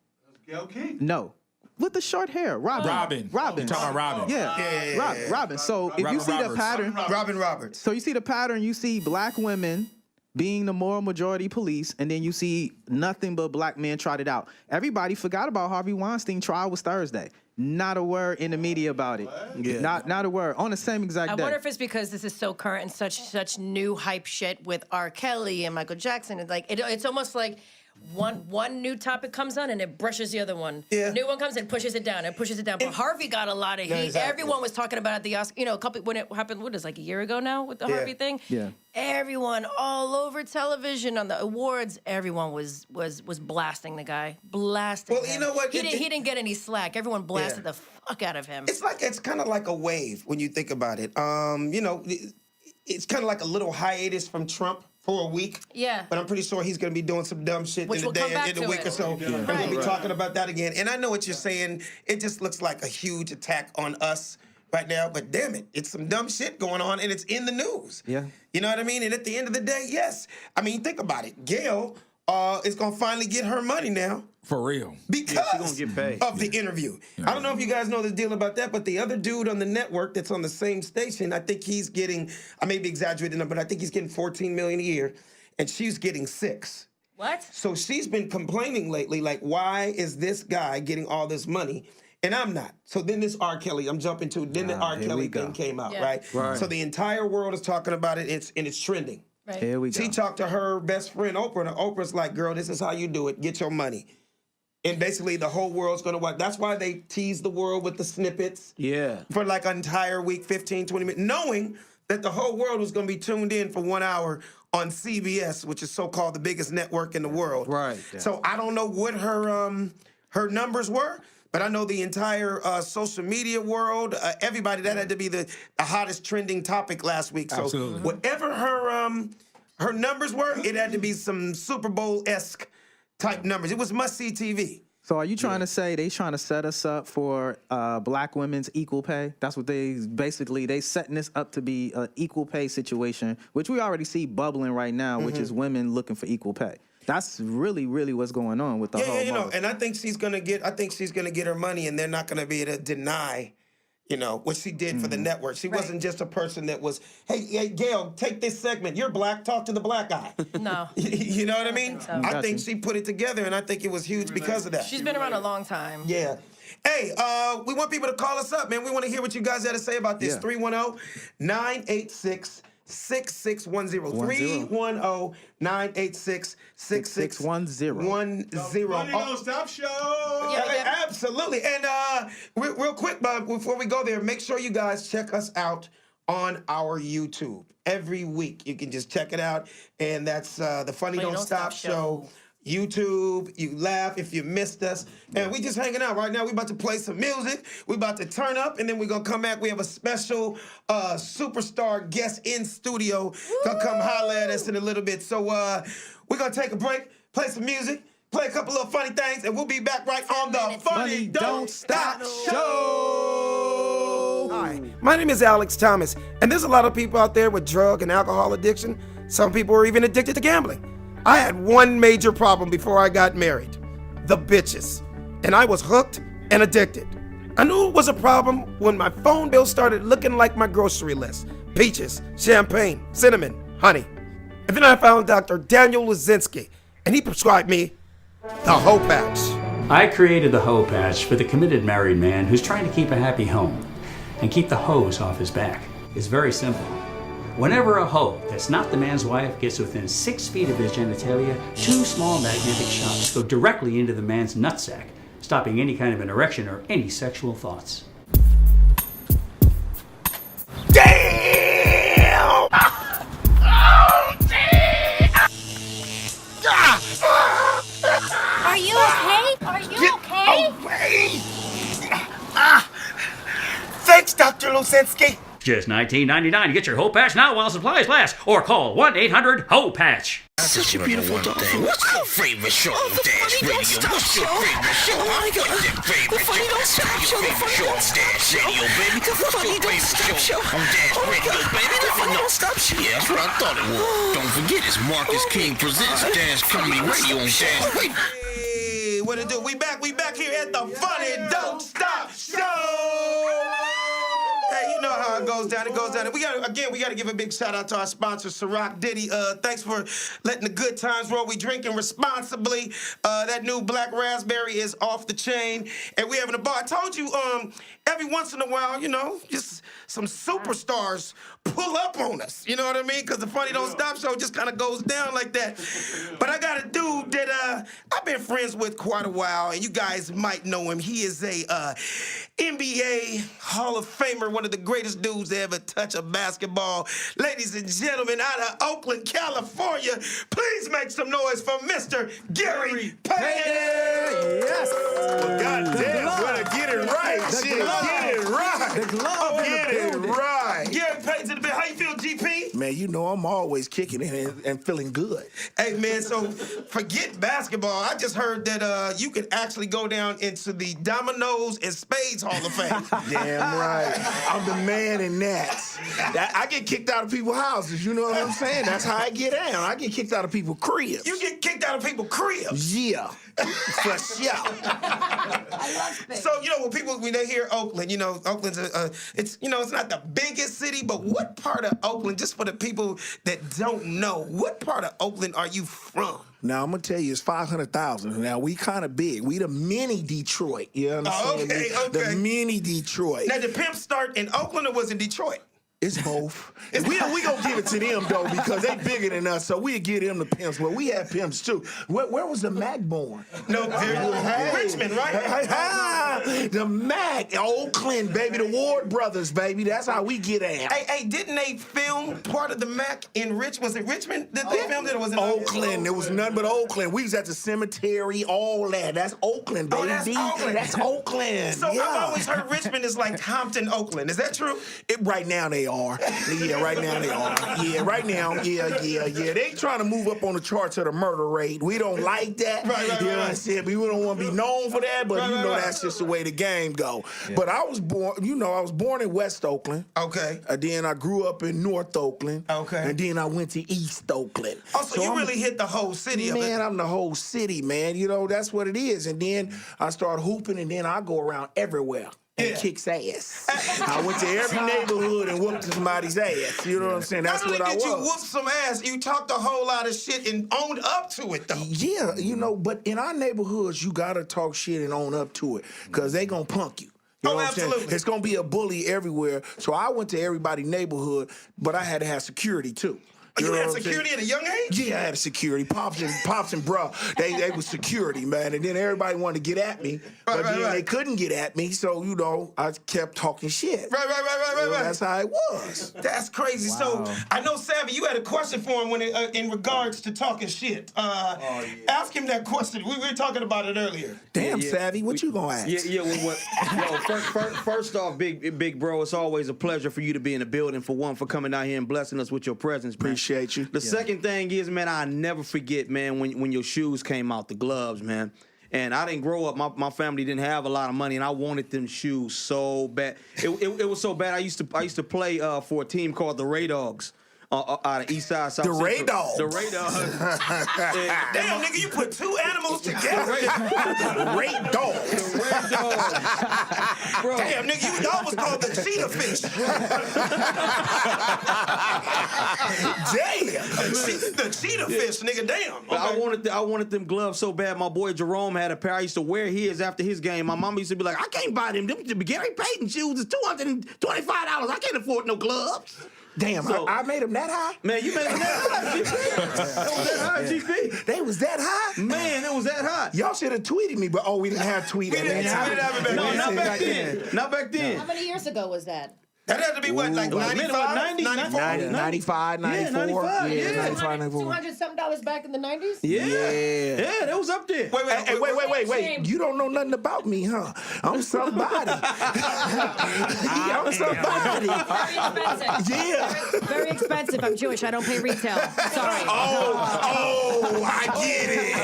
Gayle King. No, with the short hair, Robin. You're talking about Robin. Yeah. Robin. So if you Robin see the Roberts. pattern, Robin Roberts. so you see the pattern, you see black women being the moral majority police, and then you see nothing but black men trotted out. Everybody forgot about Harvey Weinstein trial was Thursday. Not a word in the media about it. Yeah. Not a word on the same exact I day. wonder if it's because this is so current and such new hype shit with R. Kelly and Michael Jackson. It's like it's almost like one new topic comes on and it brushes the other one. Yeah. A new one comes and pushes it down and pushes it down. But Harvey got a lot of heat. exactly. Everyone was talking about it at the Oscar. A couple when it happened. What is like a year ago now with the Harvey thing? Yeah. Everyone all over television on the awards. Everyone was blasting the guy, blasting. Well, him. you know what? He didn't get any slack. Everyone blasted the fuck out of him. It's kind of like a wave when you think about it. It's kind of like a little hiatus from Trump for a week. Yeah. But I'm pretty sure he's going to be doing some dumb shit Which in we'll the come day, back in the to week it. or so. And we'll be talking about that again. And I know what you're saying. It just looks like a huge attack on us right now. But damn it, it's some dumb shit going on, and it's in the news. Yeah. You know what I mean? And at the end of the day, yes. I mean, think about it. Gail is going to finally get her money now. For real. Because gonna get paid. of the interview. I don't know if you guys know the deal about that, but the other dude on the network that's on the same station, I think he's getting, I may be exaggerating, but I think he's getting $14 million a year, and she's getting $6 million. What? So she's been complaining lately, like, why is this guy getting all this money? And I'm not. So then this R. Kelly, I'm jumping to, then the R. here Kelly we go. thing came out, Yeah. right? So the entire world is talking about it, and it's trending. Right. Here we go. She talked to her best friend Oprah, and Oprah's like, girl, this is how you do it. Get your money. And basically the whole world's going to watch. That's why they tease the world with the snippets Yeah. for like an entire week, 15, 20 minutes, knowing that the whole world was going to be tuned in for 1 hour on CBS, which is so-called the biggest network in the world. Right. Yeah. So I don't know what her numbers were, but I know the entire social media world, everybody, that had to be the hottest trending topic last week. So Absolutely. whatever her numbers were, it had to be some Super Bowl-esque type numbers. It was must-see TV. So are you trying to say they trying to set us up for black women's equal pay? That's what they setting this up to be an equal pay situation, which we already see bubbling right now, which is women looking for equal pay. That's really, really what's going on with the whole. Yeah, you know, and I think she's gonna get her money, and they're not gonna be able to deny, you know, what she did for the network. She wasn't just a person that was, hey, Gail, take this segment. You're black, talk to the black guy. No. You know what I mean? think so. I Got think you. she put it together, and I think it was huge because of that. She's been around a long time. Yeah. Hey, we want people to call us up, man. We want to hear what you guys had to say about this. Yeah. 310-986-6610. 310-986-6610. The Funny Don't Stop Show. Yeah. Absolutely. And real quick, before we go there, make sure you guys check us out on our YouTube. Every week, you can just check it out. And that's the Funny Don't Stop Show. YouTube, you laugh if you missed us. And we just hanging out right now. We about to play some music. We about to turn up, and then we're going to come back. We have a special superstar guest in studio. Gonna come holler at us in a little bit. So we're going to take a break, play some music, play a couple of funny things, and we'll be back right on the Funny Don't Stop Show. Hi, my name is Alex Thomas, and there's a lot of people out there with drug and alcohol addiction. Some people are even addicted to gambling. I had one major problem before I got married: the bitches. And I was hooked and addicted. I knew it was a problem when my phone bill started looking like my grocery list: peaches, champagne, cinnamon, honey. And then I found Dr. Daniel Lazinski, and he prescribed me the Hoe Patch. I created the Hoe Patch for the committed married man who's trying to keep a happy home and keep the hose off his back. It's very simple. Whenever a hoe that's not the man's wife gets within 6 feet of his genitalia, 2 small magnetic shocks go directly into the man's nutsack, stopping any kind of an erection or any sexual thoughts. Damn! Are you okay? Are you okay? Away! Thanks, Dr. Lazinski. Just $19.99 to get your Hoe Patch now while supplies last, or call 1-800-HOE-PATCH. Such a beautiful dolphin. What's your favorite show on Dash Radio? What's your favorite show? Oh my God. The Funny Don't Stop Show. The Funny Don't Stop Show. Radio, baby. The Funny Don't Stop Show on Dash Radio, baby. The Funny Don't Stop Show. Yeah, that's what I thought it was. Don't forget, it's Marcus King presents Dash Comedy Radio on Dash Radio. Hey, what it do? We back here at the Funny Don't Stop Show. Hey, you know how it goes down. It goes down. We got to give a big shout out to our sponsor, Ciroc Diddy. Thanks for letting the good times roll. We drinking responsibly. That new black raspberry is off the chain, and we having a bar. I told you, every once in a while, you know, just some superstars pull up on us. You know what I mean? Because the Funny Don't Stop Show just kind of goes down like that. But I got a dude that I've been friends with quite a while, and you guys might know him. He is a NBA Hall of Famer, one of the greatest dudes to ever touch a basketball. Ladies and gentlemen, out of Oakland, California, please make some noise for Mr. Gary Payton. Yes. Well, goddamn, better get it right. Shit, get it right. The glove in the Get it building. right. Gary Payton's in the building. How you feel, GP? man. You know I'm always kicking it and feeling good. Hey, man, so forget basketball. I just heard that you could actually go down into the Dominoes and Spades Hall of Fame. Damn right. I'm the man in that. I get kicked out of people's houses. You know what I'm saying? That's how I get down. I get kicked out of people's cribs. You get kicked out of people's cribs? Yeah. For sure. I love Spades. So, when they hear Oakland, Oakland's it's not the biggest city, but what part of Oakland, just for the people that don't know, what part of Oakland are you from? Now, I'm going to tell you, it's 500,000. Now, we kind of big. We the mini Detroit. You understand? Okay. The mini Detroit. Now, did Pimp start in Oakland or was it Detroit? It's both. we gonna give it to them though because they bigger than us, so we'll give them the pimps. But we had pimps too. Where was the Mac born? No, Richmond, right? The Mac, Oakland, baby, the Ward brothers, baby. That's how we get at. Hey, didn't they film part of the Mac in Richmond? Was it Richmond that they filmed it, or was it Oakland? There was nothing but Oakland. We was at the cemetery, all that. That's Oakland, baby. That's Oakland. That's Oakland. So yeah. I've always heard Richmond is like Compton, Oakland. Is that true? Right now they are. Yeah, right now they are. Yeah, right now. Yeah. They trying to move up on the charts of the murder rate. We don't like that. Right. You know what I'm saying? We don't want to be known for that, but that's just the way the game go. Yeah. But I was born in West Oakland. Okay. And then I grew up in North Oakland. Okay. And then I went to East Oakland. Oh, so you really hit the whole city of it. Man, I'm the whole city, man. That's what it is. And then I started hooping, and then I go around everywhere. And kicks ass. I went to every neighborhood and whooped somebody's ass. You know what I'm saying? That's what I was. Not only did you whoop some ass, you talked a whole lot of shit and owned up to it, though. Yeah, but in our neighborhoods, you got to talk shit and own up to it because they going to punk you. You know what I'm saying? Absolutely. It's going to be a bully everywhere. So I went to everybody's neighborhood, but I had to have security, too. You had security at a young age? Yeah, I had security. Pops and bro, they was security, man. And then everybody wanted to get at me, but they couldn't get at me. So I kept talking shit. Right. That's how it was. That's crazy. Wow. So I know, Savvy, you had a question for him when in regards to talking shit. Ask him that question. We were talking about it earlier. Damn, Savvy, what you gonna ask? First off, big bro, it's always a pleasure for you to be in the building. For coming out here and blessing us with your presence, man. Appreciate you. The second thing is, man, I never forget, man, when your shoes came out, the gloves, man. And I didn't grow up. My family didn't have a lot of money, and I wanted them shoes so bad. It was so bad. I used to play for a team called the Ray Dogs. Out of East Side, South The Ray Dogs. The Ray Dogs. Damn, nigga, you put two animals together. The Ray Dogs. The Ray Dogs. Bro. Damn, nigga, y'all was called the cheetah fish. Damn. The cheetah fish, nigga, damn. Okay. I wanted them gloves so bad. My boy Jerome had a pair. I used to wear his after his game. My mama used to be like, I can't buy them. Them Gary Payton shoes is $225. I can't afford no gloves. Damn, so, I made them that high? Man, you made them that high, GP. That was that high, GP. They was that high? Man, it was that high. Y'all should have tweeted me, but we didn't have tweet. We didn't have it back then. No, not back then. Not back then. How many years ago was that? That had to be what, like 95? 90, 95, 94. Yeah, 95, 94. $200-something back in the 90s? Yeah, that was up there. Wait. You don't know nothing about me, huh? I'm somebody. I'm somebody. Very expensive. Yeah. Very expensive. I'm Jewish. I don't pay retail. Sorry. Oh, I get it.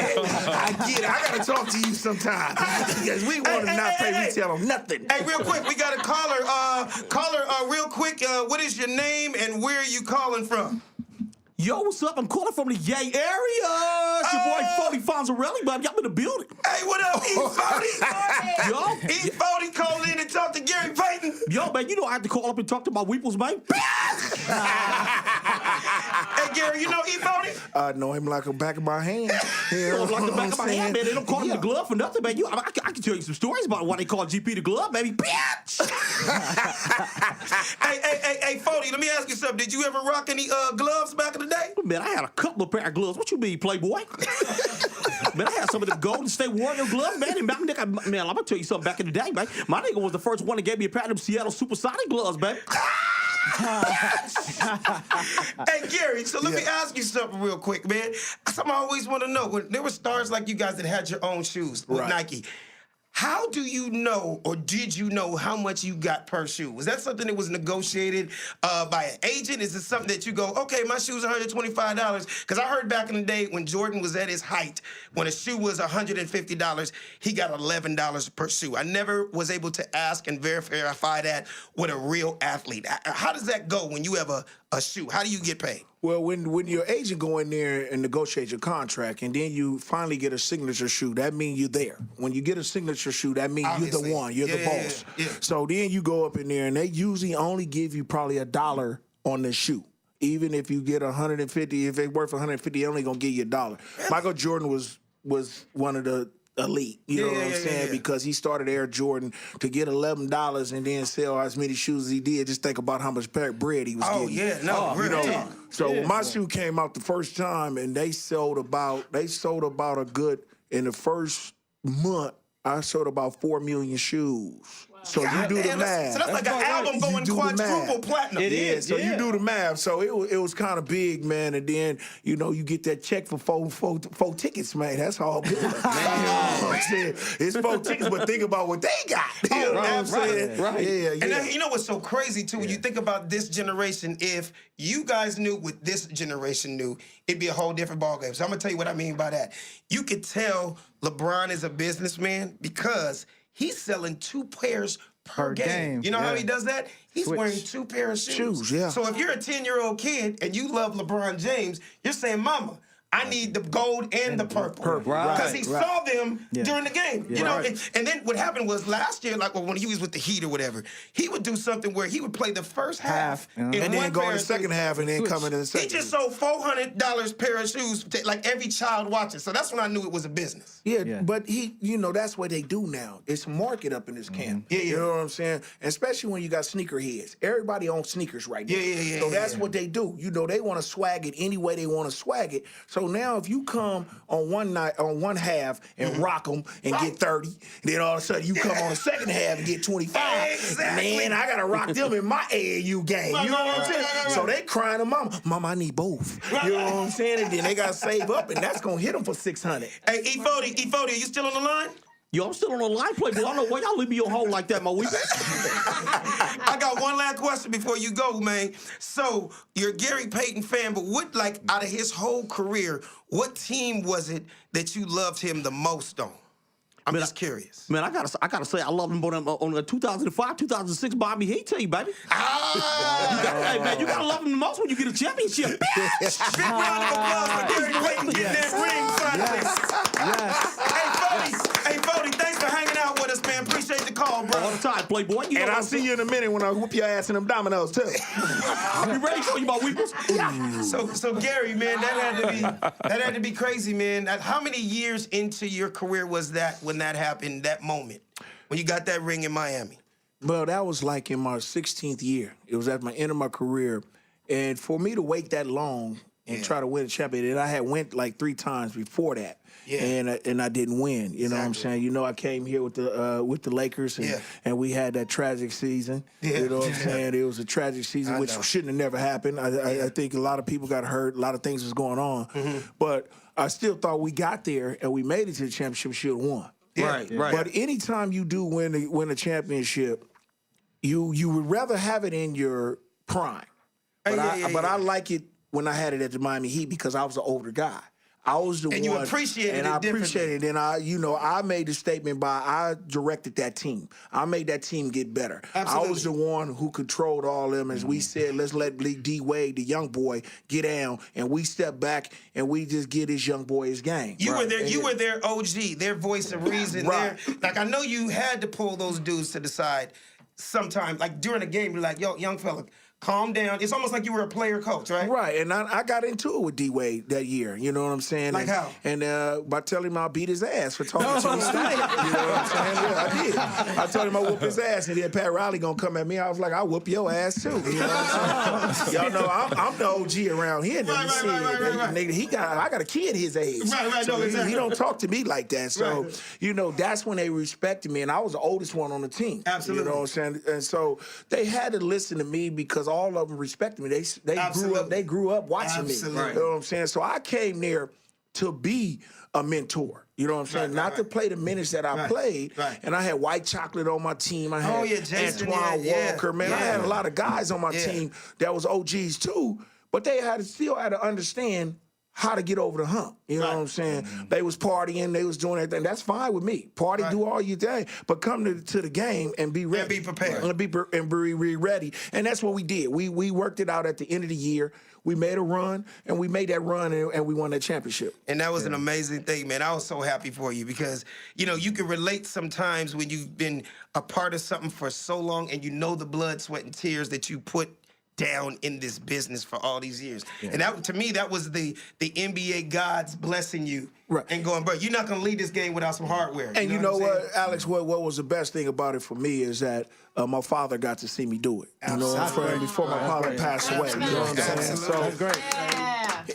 I got to talk to you sometime because we want to not pay retail on nothing. Hey, real quick, we got a caller. Real quick, what is your name and where are you calling from? Yo, what's up? I'm calling from the Yay area. It's your boy Fody Fonzarelli, baby. I'm in the building. Hey, what up, E40? Yo. E40 called in and talked to Gary Payton. Yo, man, I had to call up and talk to my Weeples, man. Hey, Gary, you know E40? I know him like the back of my hand. Like the back of my hand, man. They don't call him the glove for nothing, man. I can tell you some stories about why they call GP the glove, baby. Bitch! Hey, 40, let me ask you something. Did you ever rock any gloves back in the day? Man, I had a couple of pair of gloves. What you mean, Playboy? Man, I had some of the Golden State Warrior gloves, man. And I'm gonna tell you something back in the day, man. My nigga was the first one that gave me a pair of them Seattle Supersonic gloves, man. Hey, Gary, so let me ask you something real quick, man. Something I always want to know. When there were stars like you guys that had your own shoes with Nike, How do you know, or did you know how much you got per shoe? Was that something that was negotiated by an agent? Is it something that you go, okay, my shoe's $125? Because I heard back in the day when Jordan was at his height, when a shoe was $150, he got $11 per shoe. I never was able to ask and verify that with a real athlete. How does that go when you have a shoe? How do you get paid? Well, when your agent go in there and negotiate your contract, and then you finally get a signature shoe, that means you're there. When you get a signature shoe, that means you're the one, you're the boss. Yeah. So then you go up in there, and they usually only give you probably $1 on the shoe. Even if you get 150, if it's worth 150, they're only gonna give you $1. Michael Jordan was one of the elite, you know what I'm saying? Because he started Air Jordan to get $11 and then sell as many shoes as he did. Just think about how much bread he was getting. Oh yeah, no, really. So when my shoe came out the first time, and they sold about a good, in the first month, I sold about 4 million shoes. So you do the math. So that's like an album going quadruple platinum. It is. So you do the math. So it was kind of big, man. And then, you get that check for four tickets, man. That's all good. You know what I'm saying? It's 4 tickets, but think about what they got. You know what I'm saying? Right. Yeah. And then, you know what's so crazy, too? When you think about this generation, if you guys knew what this generation knew, it'd be a whole different ballgame. So I'm going to tell you what I mean by that. You could tell LeBron is a businessman because he's selling 2 pairs per game. You know how he does that? He's wearing 2 pairs of shoes. So if you're a 10-year-old kid and you love LeBron James, you're saying, Mama, I need the gold and the purple. Because he saw them during the game. You know, and then what happened was last year, like when he was with the Heat or whatever, he would do something where he would play the first half and then go in the second half and then come into the second. He just sold $400 pair of shoes to, like, every child watching. So that's when I knew it was a business. Yeah, but that's what they do now. It's market up in this camp. You know what I'm saying? Especially when you got sneaker heads. Everybody owns sneakers right now. So that's what they do. They want to swag it any way they want to swag it. So now if you come on one half and rock them and get 30, then all of a sudden you come on the second half and get 25. Man, I got to rock them in my AAU game. You know what I'm saying? So they crying to Mama, I need both. You know what I'm saying? And then they got to save up, and that's going to hit them for 600. Hey, E40, are you still on the line? Yo, I'm still on the line, Playboy. I don't know why y'all leave me a hole like that, my week. I got one last question before you go, man. So you're a Gary Payton fan, but what, like, out of his whole career, what team was it that you loved him the most on? I'm just curious. Man, I gotta say, I love him on the 2005, 2006 Miami Heat team, baby. Hey, man, you gotta love him the most when you get a championship. Big round of applause for Gary Payton getting that ring finally. Hey, Bodie, thanks for hanging out with us, man. Appreciate the call, bro. All the time, Playboy. And I'll see you in a minute when I whoop your ass in them dominoes, too. I'll be ready for you, my weepers. So Gary, man, that had to be crazy, man. How many years into your career was that when that happened, that moment, when you got that ring in Miami? Well, that was like in my 16th year. It was at my end of my career. And for me to wait that long and try to win a championship, and I had went like 3 times before that. And I didn't win. You know what I'm saying? I came here with the Lakers and we had that tragic season. You know what I'm saying? It was a tragic season, which shouldn't have never happened. I think a lot of people got hurt. A lot of things was going on. But I still thought we got there and we made it to the championship. Should have won. Right. But anytime you do win a championship, you would rather have it in your prime. But I like it when I had it at the Miami Heat because I was an older guy. I was the one. And you appreciated it. And I appreciated it. And I made the statement I directed that team. I made that team get better. Absolutely. I was the one who controlled all them. As we said, let's let D Wade, the young boy, get down. And we step back and we just give this young boy his game. You were their OG, their voice of reason. Like, I know you had to pull those dudes to the side sometime. Like, during the game, you're like, yo, young fella, calm down. It's almost like you were a player coach, right? Right, and I got into it with D Wade that year. You know what I'm saying? Like how? And by telling him I'll beat his ass for talking to his state. You know what I'm saying? Yeah, I did. I told him I whoop his ass, and then Pat Riley gonna come at me. I was like, I'll whoop your ass too. You know what I'm saying? Y'all know I'm the OG around here. Right. Nigga, I got a kid his age. Right. So No, exactly. he don't talk to me like that. So that's when they respected me, and I was the oldest one on the team. Absolutely. You know what I'm saying? And so they had to listen to me because all of them respected me. They grew up watching me. You know what I'm saying? So I came there to be a mentor. You know what I'm saying? Not to play the minutes that I played. And I had White Chocolate on my team. I had Jason, Antoine Walker. Man, I had a lot of guys on my team that was OGs too, but they still had to understand how to get over the hump. You know what I'm saying? They was partying, they was doing everything. That's fine with me. Party, do all your thing, but come to the game and be ready. And be prepared. And be ready. And that's what we did. We worked it out at the end of the year. We made a run, and we made that run, and we won that championship. And that was an amazing thing, man. I was so happy for you because, you know, you can relate sometimes when you've been a part of something for so long and you know the blood, sweat, and tears that you put down in this business for all these years. And that, to me, that was the NBA gods blessing you and going, bro, you're not going to lead this game without some hardware. And you know what, Alex, what was the best thing about it for me is that my father got to see me do it. You know what I'm saying? Before my father passed away. You know what I'm saying? So That's great.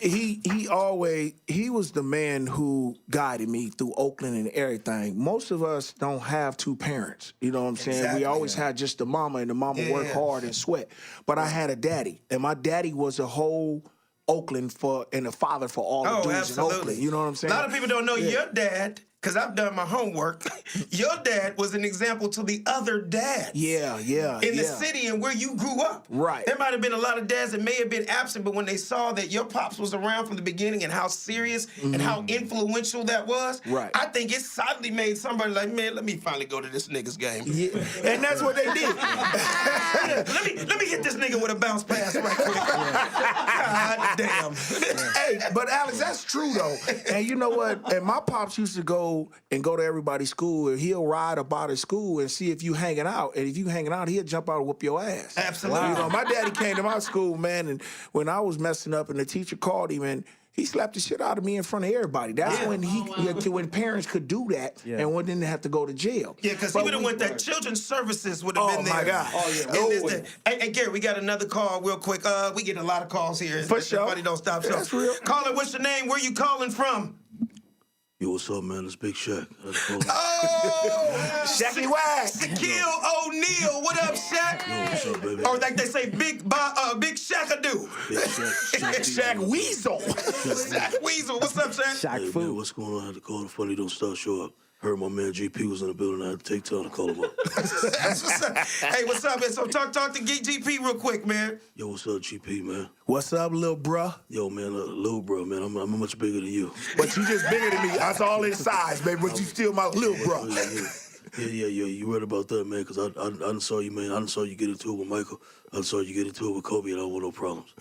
he was the man who guided me through Oakland and everything. Most of us don't have two parents. You know what I'm saying? We always had just the mama, and the mama worked hard and sweat. But I had a daddy, and my daddy was a whole Oakland and a father for all the dudes in Oakland. You know what I'm saying? A lot of people don't know your dad, because I've done my homework. Your dad was an example to the other dads. In the city and where you grew up. Right. There might have been a lot of dads that may have been absent, but when they saw that your pops was around from the beginning and how serious and how influential that was, I think it solidly made somebody like, man, let me finally go to this nigga's game. And that's what they did. let me hit this nigga with a bounce pass right quick. God damn. Hey, but Alex, that's true though. And you know what? And my pops used to go to everybody's school, and he'll ride about his school and see if you hanging out. And if you hanging out, he'll jump out and whoop your ass. Absolutely. You know, my daddy came to my school, man, and when I was messing up and the teacher called him, and he slapped the shit out of me in front of everybody. That's when parents could do that and didn't have to go to jail. Yeah, because he would have went that children's services would have been there. Oh, my God. Hey, Gary, we got another call real quick. We get a lot of calls here. For sure. Funny Don't Stop Show. That's real. Caller, what's your name? Where you calling from? Yo, what's up, man? It's Big Shaq. Oh! Shacky Wag. Shaquille O'Neal. What up, Shaq? Yo, what's up, baby? Or like they say, Big Shaq-a-do. Big Shaq. Shaq Weasel. Shaq Weasel. What's up, Shaq? Shaq Hey, food. man, what's going on? I had to call the Funny Don't Stop Show up. Heard my man GP was in the building. I had to take time to call him up. That's what's up. Hey, what's up, man? So talk to GP real quick, man. Yo, what's up, GP, man? What's up, little bruh? Yo, man, little bro, man. I'm much bigger than you. But you just bigger than me. That's all in size, baby. But you still my little bro. Yeah. You read about that, man, because I done saw you, man. I done saw you get into it with Michael. I done saw you get into it with Kobe, and I don't want no problems.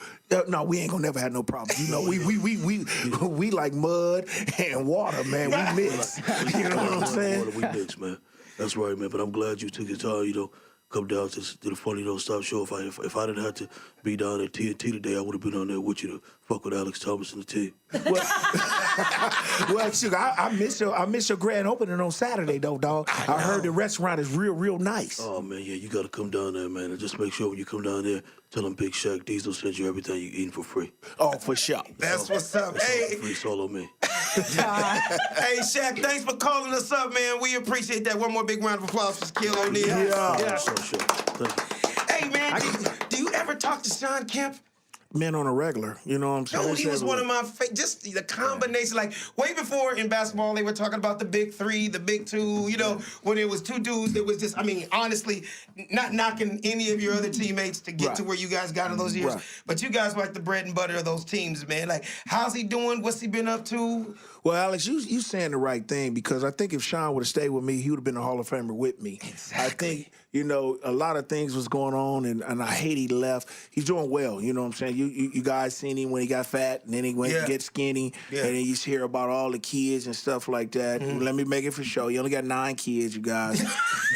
No, we ain't gonna never have no problems. You know, we like mud and water, man. We mix. You know what I'm saying? We mix, man. That's right, man. But I'm glad you took your time, you know, come down to the Funny Don't Stop Show. If I didn't have to be down at TNT today, I would have been on there with you to fuck with Alex Thomas and the team. Well, sugar, I miss your grand opening on Saturday, though, dog. I heard the restaurant is real nice. Oh man, yeah, you gotta come down there, man. And just make sure when you come down there, tell them Big Shaq Diesel sends you everything you eating for free. Oh, for sure. That's what's up. Hey, It's all on me. hey, Shaq, thanks for calling us up, man. We appreciate that. One more big round of applause for Shaquille O'Neal. Yeah. Sure. Thank you. Hey, man, do you ever talk to Sean Kemp? Men on a regular, you know what I'm saying? No, he was one of my just the combination. Like way before in basketball, they were talking about the big three, the big two. You know, when it was two dudes, it was just. I mean, honestly, not knocking any of your other teammates to get to where you guys got in those years, but you guys were like the bread and butter of those teams, man. Like, how's he doing? What's he been up to? Well, Alex, you saying the right thing, because I think if Sean would have stayed with me, he would have been a Hall of Famer with me. Exactly. I think, you know, a lot of things was going on, and I hate he left. He's doing well, you know what I'm saying? You guys seen him when he got fat, and then he went to get skinny, and then you hear about all the kids and stuff like that. Let me make it for sure. You only got 9 kids, you guys.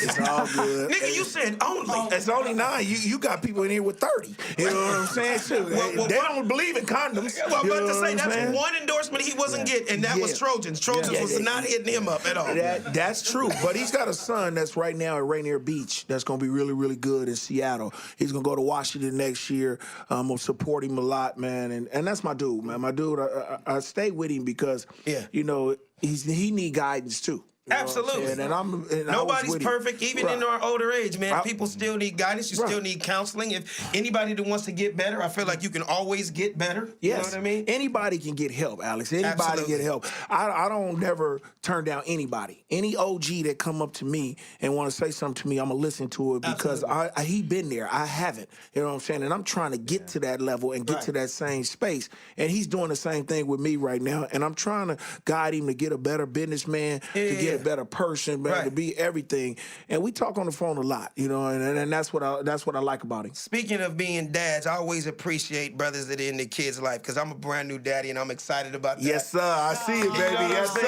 It's all good. Nigga, you said only. It's only 9. You got people in here with 30. You know what I'm saying? Too. They don't believe in condoms. Well, I'm you about know to say, what I'm that's saying? one endorsement he wasn't getting, and that was Trojans. Trojans was not hitting him up at all. That's true. But he's got a son that's right now at Rainier Beach that's going to be really good in Seattle. He's going to go to Washington next year. I'm going to support him a lot, man. And that's my dude, man. My dude, I stay with him because, you know, he need guidance too. Absolutely. And nobody's perfect, even in our older age, man. People still need guidance. You Right. still need counseling. If anybody that wants to get better, I feel like you can always get better. Yes. You know what I mean? Anybody can get help, Alex. Anybody Absolutely. get help. I don't never turn down anybody. Any OG that come up to me and want to say something to me, I'm going to listen to it because he been there. I haven't. You know what I'm saying? And I'm trying to get to that level and get to that same space. And he's doing the same thing with me right now. And I'm trying to guide him to get a better businessman, to get a better person, man, to be everything. And we talk on the phone a lot, you know, and that's what I like about him. Speaking of being dads, I always appreciate brothers that are in their kids' life because I'm a brand new daddy and I'm excited about that. Yes, sir. I see it, baby. Yes, sir.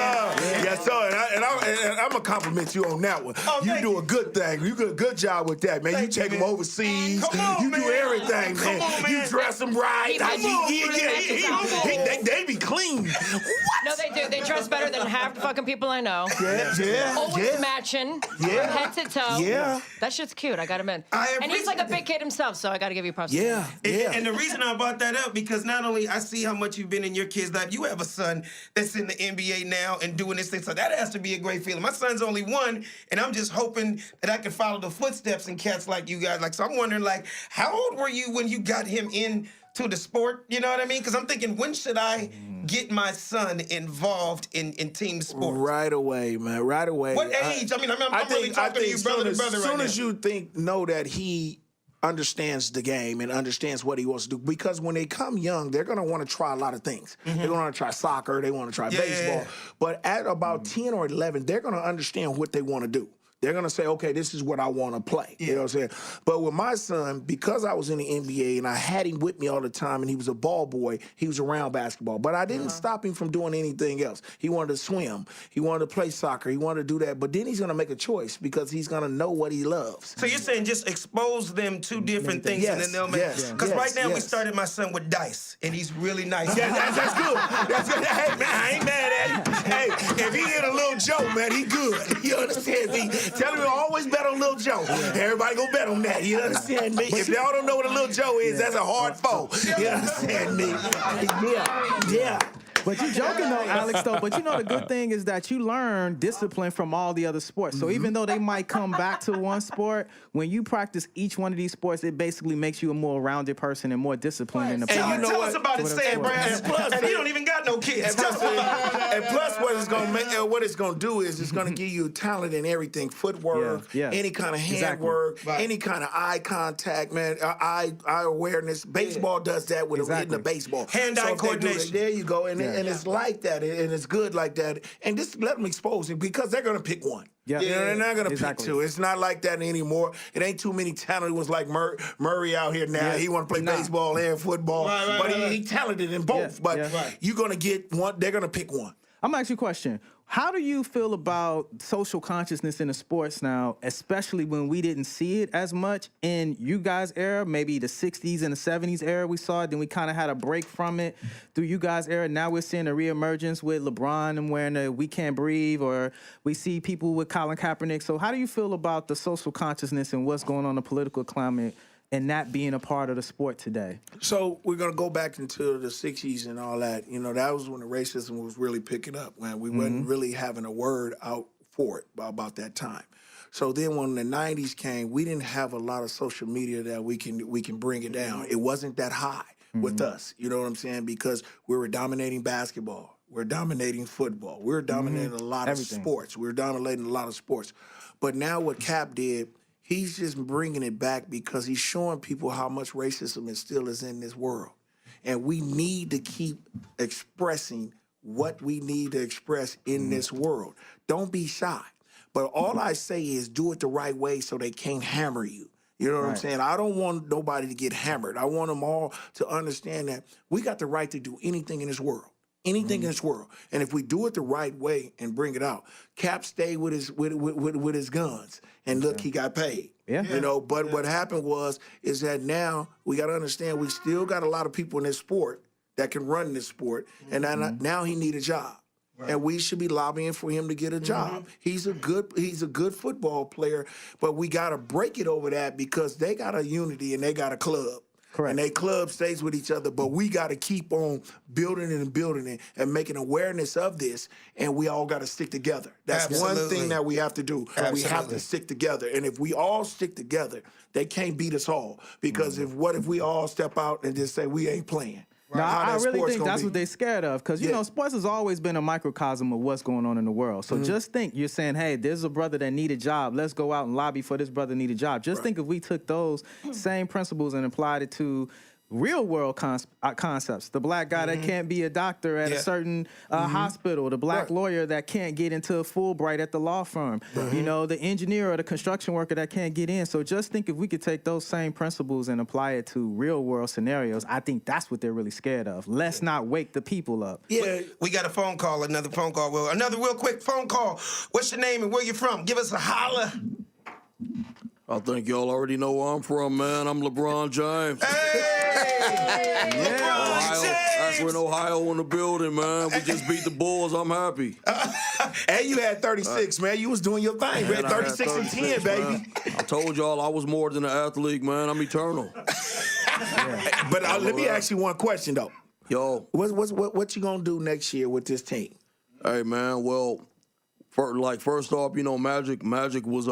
Yes, sir. And I'm going to compliment you on that one. You do a good thing. You do a good job with that, man. You take them overseas. You do everything, man. You dress them right. They be clean. What? No, they do. They dress better than half the fucking people I know. Always matching. Head to toe. That shit's cute. I got him in. And he's like a big kid himself, so I got to give you props. And the reason I brought that up, because not only I see how much you've been in your kid's life, you have a son that's in the NBA now and doing this thing, so that has to be a great feeling. My son's only one, and I'm just hoping that I can follow the footsteps in cats like you guys. Like, so I'm wondering, like, how old were you when you got him into the sport? You know what I mean? Because I'm thinking, when should I get my son involved in team sports? Right away, man. Right away. What age? I'm really talking to you brother to brother right now. As soon as you know that he understands the game and understands what he wants to do. Because when they come young, they're going to want to try a lot of things. They're going to want to try soccer. They want to try baseball. But at about 10 or 11, they're going to understand what they want to do. They're going to say, okay, this is what I want to play. You know what I'm saying? But with my son, because I was in the NBA and I had him with me all the time and he was a ball boy, he was around basketball. But I didn't stop him from doing anything else. He wanted to swim. He wanted to play soccer. He wanted to do that. But then he's going to make a choice because he's going to know what he loves. So you're saying just expose them to different things and then they'll make... Because right now we started my son with dice and he's really nice. That's good. That's good. Hey, man, I ain't mad at you. Hey, if he hit a little joke, man, he good. You understand? Tell him to always bet on Lil Joe. Everybody go bet on that. You understand me? If y'all don't know what a Lil Joe is, that's a hard foe. You understand me? Yeah. But you joking though, Alex, though. But you know the good thing is that you learn discipline from all the other sports. So even though they might come back to one sport, when you practice each one of these sports, it basically makes you a more rounded person and more disciplined in the process. And tell us about it, Sed Brass. And he don't even got no kids. And plus, what it's gonna do is it's gonna give you talent in everything: footwork, any kind of handwork, any kind of eye contact, man, eye awareness. Baseball does that with hitting the baseball. Hand-eye coordination. There you go. And it's like that, and it's good like that. And just let them expose him because they're gonna pick one. They're not gonna pick two. It's not like that anymore. It ain't too many talented ones like Murray out here now. He want to play baseball and football, but he talented in both. But you're gonna get one. They're gonna pick one. I'm gonna ask you a question. How do you feel about social consciousness in the sports now, especially when we didn't see it as much in you guys' era, maybe the 60s and the 70s era we saw it, then we kind of had a break from it. Through you guys' era, now we're seeing a reemergence with LeBron and wearing the We Can't Breathe, or we see people with Colin Kaepernick. So how do you feel about the social consciousness and what's going on in the political climate and that being a part of the sport today? So we're going to go back into the 60s and all that. You know, that was when the racism was really picking up, man. We wasn't really having a word out for it about that time. So then when the 90s came, we didn't have a lot of social media that we can bring it down. It wasn't that high with us, you know what I'm saying? Because we were dominating basketball. We're dominating football. We're dominating a lot of sports. We're dominating a lot of sports. But now what Cap did, he's just bringing it back because he's showing people how much racism still is in this world. And we need to keep expressing what we need to express in this world. Don't be shy. But all I say is do it the right way so they can't hammer you. You know what I'm saying? I don't want nobody to get hammered. I want them all to understand that we got the right to do anything in this world. Anything in this world. And if we do it the right way and bring it out, Cap stayed with his guns. And look, he got paid. You know, but what happened is that now we got to understand we still got a lot of people in this sport that can run this sport. And now he need a job. And we should be lobbying for him to get a job. He's a good football player, but we got to break it over that because they got a unity and they got a club. Correct. And they club stays with each other, but we got to keep on building it and building it and making awareness of this, and we all got to stick together. That's one thing that we have to do. We have to stick together, and if we all stick together, they can't beat us all, because what if we all step out and just say we ain't playing? No, I really think that's what they're scared of, because, you know, sports has always been a microcosm of what's going on in the world. So just think, you're saying, hey, there's a brother that need a job. Let's go out and lobby for this brother need a job. Just think if we took those same principles and applied it to real world concepts. The black guy that can't be a doctor at a certain hospital, the black lawyer that can't get into Fulbright at the law firm, you know, the engineer or the construction worker that can't get in. So just think if we could take those same principles and apply it to real world scenarios, I think that's what they're really scared of. Let's not wake the people up. Yeah, we got a phone call, another phone call. Well, another real quick phone call. What's your name and where you from? Give us a holler. I think y'all already know where I'm from, man. I'm LeBron James. Hey! That's in Ohio in the building, man. We just beat the Bulls. I'm happy. And you had 36, man. You was doing your thing. You had 36 and 10, baby. I told y'all I was more than an athlete, man. I'm eternal. But let me ask you one question, though. Yo. What you going to do next year with this team? Hey, man, well... First off, you know, Magic was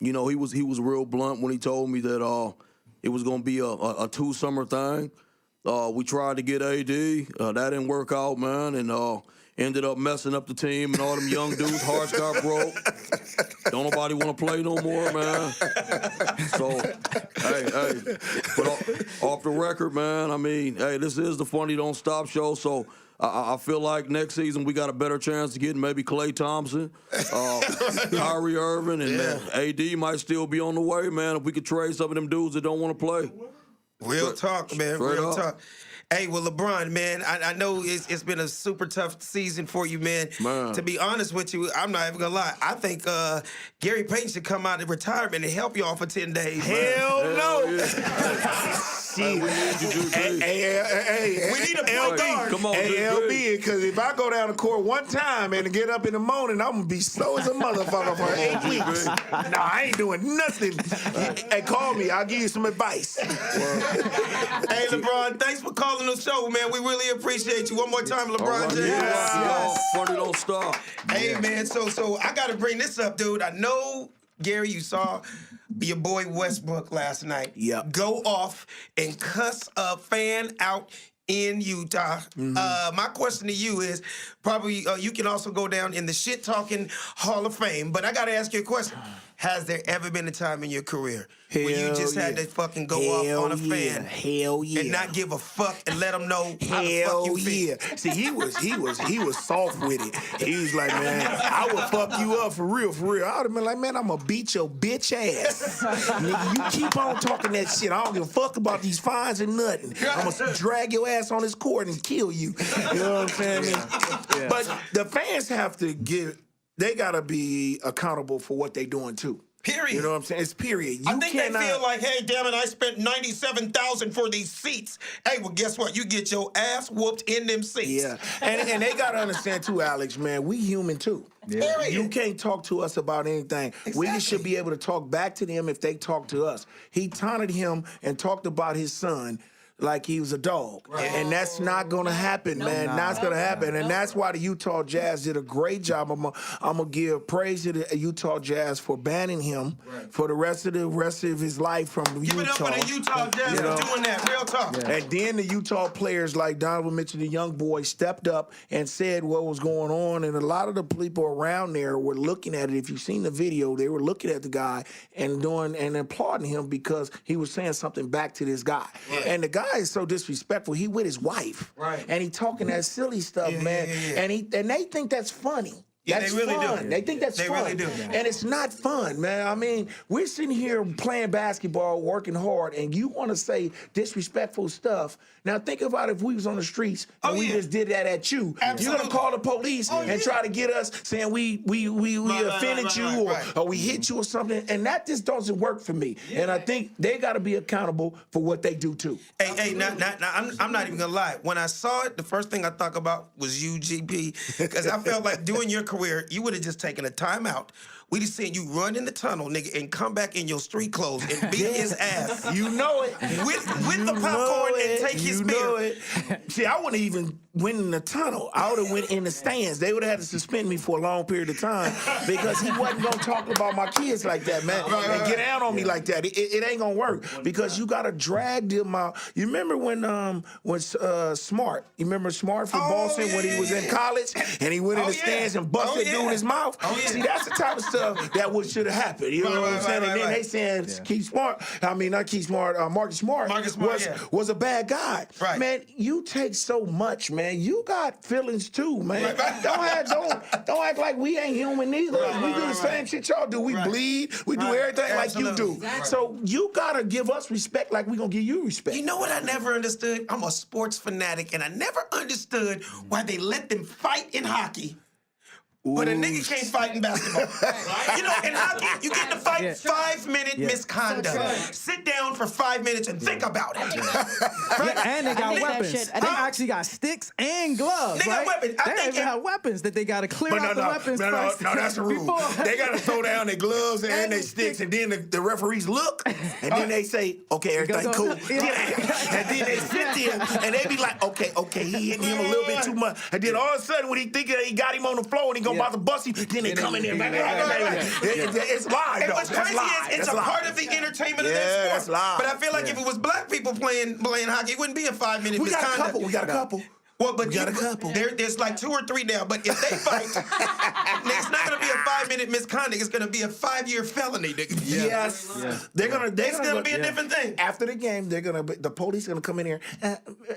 you know, he was real blunt when he told me that it was gonna be a 2-summer thing. We tried to get AD, that didn't work out, man, and ended up messing up the team, and all them young dudes' hearts got broke. Don't nobody want to play no more, man. So, hey, but off the record, man, I mean, hey, this is the Funny Don't Stop show, so I feel like next season we got a better chance of getting maybe Klay Thompson, Kyrie Irving, and AD might still be on the way, man, if we could trade some of them dudes that don't want to play. Real talk, man. Real talk. Hey, well, LeBron, man, I know it's been a super tough season for you, man. To be honest with you, I'm not even gonna lie. I think Gary Payton should come out of retirement and help y'all for 10 days. Hell no. Hey, we need you, we need a point guard. Come on, LB, because if I go down the court one time and get up in the morning, I'm gonna be slow as a motherfucker for 8 weeks. No, I ain't doing nothing. Hey, call me. I'll give you some advice. Hey, LeBron, thanks for calling the show, man. We really appreciate you. One more time, LeBron James. Yes. Funny Don't Stop. Hey, man, so I got to bring this up, dude. I know, Gary, you saw your boy Westbrook last night go off and cuss a fan out in Utah. My question to you is, probably you can also go down in the shit-talking Hall of Fame, but I got to ask you a question. Has there ever been a time in your career where you just had to fucking go off on a fan and not give a fuck and let them know how the fuck you feel? See, he was soft with it. He was like, man, I would fuck you up for real, for real. I would have been like, man, I'm gonna beat your bitch ass. Nigga, you keep on talking that shit. I don't give a fuck about these fines and nothing. I'm gonna drag your ass on this court and kill you. You know what I'm saying? But the fans have to they gotta be accountable for what they doing too. Period. You know what I'm saying? It's period. I think they feel like, hey, damn it, I spent $97,000 for these seats. Hey, well, guess what? You get your ass whooped in them seats. Yeah, and they gotta understand too, Alex, man, we human too. Yeah. You can't talk to us about anything. We should be able to talk back to them if they talk to us. He taunted him and talked about his son like he was a dog. And that's not gonna happen, man. That's gonna happen. And that's why the Utah Jazz did a great job. I'm gonna give praise to the Utah Jazz for banning him for the rest of his life from Utah. Give it up for the Utah Jazz for doing that. Real talk. And then the Utah players like Donovan Mitchell, the young boy, stepped up and said what was going on. And a lot of the people around there were looking at it. If you've seen the video, they were looking at the guy and applauding him because he was saying something back to this guy. And the guy is so disrespectful. He with his wife, and he talking that silly stuff, man. And they think that's funny. Yeah, that's they really fun. do. They think that's fun. Really do. And it's not fun, man. I mean, we're sitting here playing basketball, working hard, and you want to say disrespectful stuff. Now think about if we was on the streets and we just did that at you. Absolutely. You're gonna call the police and try to get us saying we offended you or we hit you or something, and that just doesn't work for me. And I think they got to be accountable for what they do too. Hey, I'm not even gonna lie. When I saw it, the first thing I thought about was you, GP, because I felt like during your career, you would have just taken a timeout, We just seen you run in the tunnel, nigga, and come back in your street clothes and beat his ass. You know it. With the popcorn and take his beer. It. See, I wouldn't even went in the tunnel. I would have went in the stands. They would have had to suspend me for a long period of time because he wasn't gonna talk about my kids like that, man, and get out on me like that. It ain't gonna work because you gotta drag them out. You remember when Smart? You remember Smart from Boston when he was in college and he went in the stands and busted dude in his mouth? See, that's the type of stuff that should have happened. You know what I'm saying? And then they saying Keith Smart. I mean, not Keith Smart. Marcus Smart was a bad guy. Right. Man, you take so much, man. You got feelings too, man. Don't act like we ain't human neither. We do the same shit y'all do. We bleed. We do everything like you do. Exactly. So you gotta give us respect like we gonna give you respect. You know what I never understood? I'm a sports fanatic, and I never understood why they let them fight in hockey. But a nigga can't fight in basketball. You know, in hockey, you get to fight 5-minute misconduct. Sit down for 5 minutes and think about it. And they got weapons. They actually got sticks and gloves. They got weapons. They even have weapons that they got to clear out the weapons first. No, that's the rule. They got to throw down their gloves and their sticks, and then the referees look, and then they say, okay, everything cool. Get out. And then they sit there, and they be like, okay, he hit him a little bit too much. And then all of a sudden, when he think he got him on the floor and he about to bust him, then they come in there. It's live, though. What's crazy is it's a part of the entertainment of that sport. That's live. But I feel like if it was black people playing hockey, it wouldn't be a 5-minute misconduct. We got a couple. Well, but we got a couple. There's like 2 or 3 now. But if they fight, it's not going to be a 5-minute misconduct. It's going to be a 5-year felony. Yes. They're gonna be a different thing. After the game, the police are gonna come in here.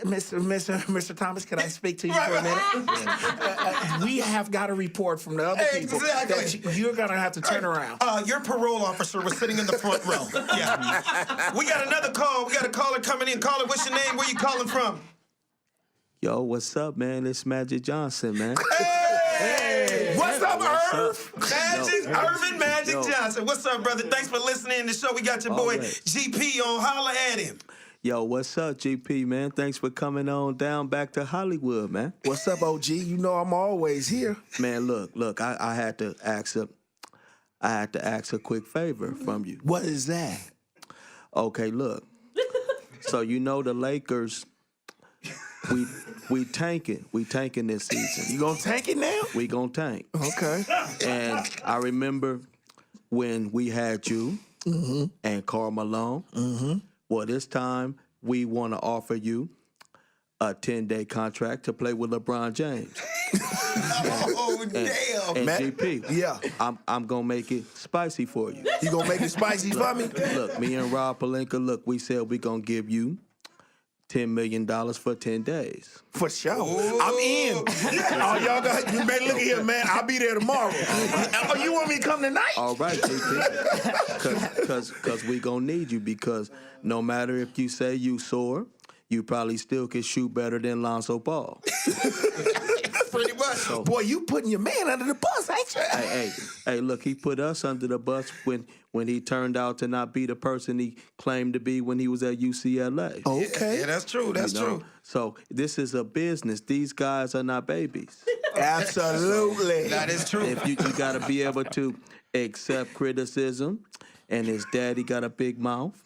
Mr. Thomas, can I speak to you for a minute? We have got a report from the other people that you're gonna have to turn around. Your parole officer was sitting in the front row. Yeah. We got another call. We got a caller coming in. Caller, what's your name? Where you calling from? Yo, what's up, man? It's Magic Johnson, man. Hey! What's up, Irv? Irvin Magic Johnson. What's up, brother? Thanks for listening to the show. We got your boy GP on. Holla at him. Yo, what's up, GP, man? Thanks for coming on down back to Hollywood, man. What's up, OG? You know I'm always here. Man, look, I had to ask a quick favor from you. What is that? Okay, look. So you know the Lakers, we tanking this season. You gonna tank it now? We gonna tank. Okay. And I remember when we had you and Karl Malone. Mm-hmm. Well, this time we want to offer you a 10-day contract to play with LeBron James. And GP, yeah, I'm gonna make it spicy for you. You gonna make it spicy for me? Look, me and Rob Pelinka, we said we gonna give you $10 million for 10 days. For sure. Ooh. I'm in. You better look at here, man. I'll be there tomorrow. You want me to come tonight? All right, GP. Because we going to need you, because no matter if you say you sore, you probably still can shoot better than Lonzo Ball. Pretty much. So, boy, you putting your man under the bus, ain't you? Hey, look, he put us under the bus when he turned out to not be the person he claimed to be when he was at UCLA. Okay. Yeah, that's true. That's true. So this is a business. These guys are not babies. Absolutely. That is true. If you got to be able to accept criticism, and his daddy got a big mouth.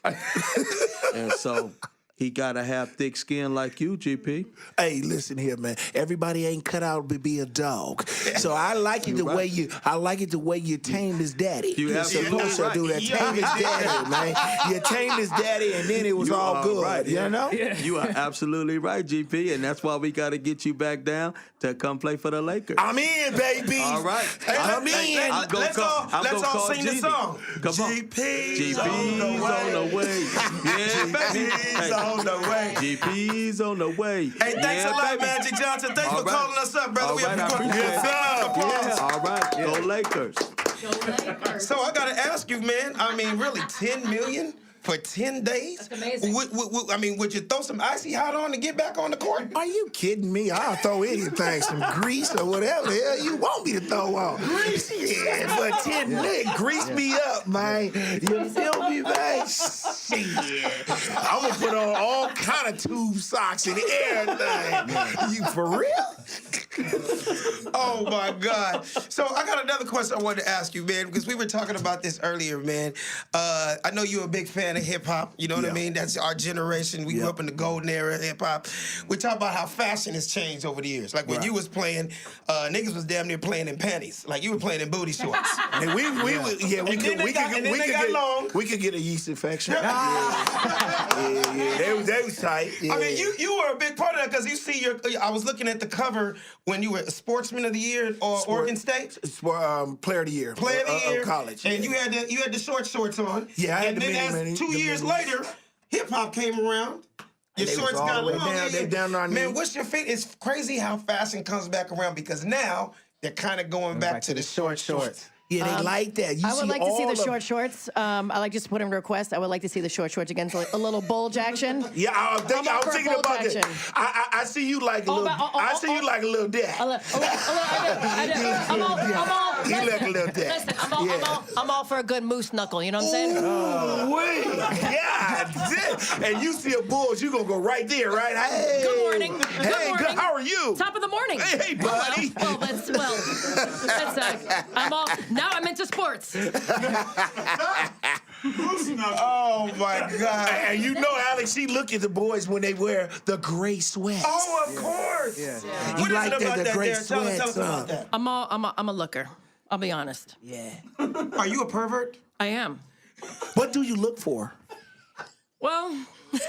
And so he gotta have thick skin like you, GP. Hey, listen here, man. Everybody ain't cut out to be a dog. So I like it the way you tamed his daddy. You're supposed to do that. Tame his daddy, man. You tamed his daddy, and then it was all good. Right, you know? Yeah. You are absolutely right, GP, and that's why we gotta get you back down to come play for the Lakers. I'm in, baby. All right. Hey, I'm in. Let's all sing the song. Come on. GP's on the way. Yeah, baby. On the way. GP's on the way. Hey, thanks a lot, Magic Johnson. Thanks for calling us up, brother. All right, I appreciate it. All right, go Lakers. So I gotta ask you, man. I mean, really, $10 million for 10 days? That's amazing. Would you throw some icy hot on to get back on the court? Are you kidding me? I'll throw anything, some grease or whatever the hell you want me to throw on. Grease? Yeah, for 10 million, grease me up, man. You feel me, man? Shit. I'm gonna put on all kind of tube socks and everything. You for real? Oh my God! So I got another question I wanted to ask you, man, because we were talking about this earlier, man. I know you're a big fan of hip hop. You know what I mean? That's our generation. We grew up in the golden era of hip hop. We talk about how fashion has changed over the years. Like when you was playing, niggas was damn near playing in panties. Like you were playing in booty shorts. And we could get a yeast infection. They was tight. Yeah. I mean, you were a big part of that because you see I was looking at the cover when you were a Sportsman of the Year or Oregon State. Player of the Year. Player of the Year. Of college. And you had the short shorts on. Yeah, I had and the then mini. 2 years later, hip hop came around. Your shorts got long. They down on Man, what's your feet? It's crazy how fashion comes back around because now they're kind of going back to the short shorts. Yeah, they like that. I would like to see the short shorts. I like just to put in a request. I would like to see the short shorts against a little bulge action. Yeah, I was thinking about that. I see you like a little. I see you like a little dad. You look a little dad. Listen, I'm all for a good moose knuckle. You know what I'm saying? Oh, wait, yeah. And you see a bulge, you gonna go right there, right? Hey. Good morning. Hey, good. How are you? Top of the morning. Hey, buddy. That's I'm all. Now I'm into sports. Oh my God! And you know, Alex, she look at the boys when they wear the gray sweats. Oh, of course. Yeah. What You like is it about the that, gray Dara? Tell us sweats? about that. I'm a looker. I'll be honest. Yeah. Are you a pervert? I am. What do you look for? Well, it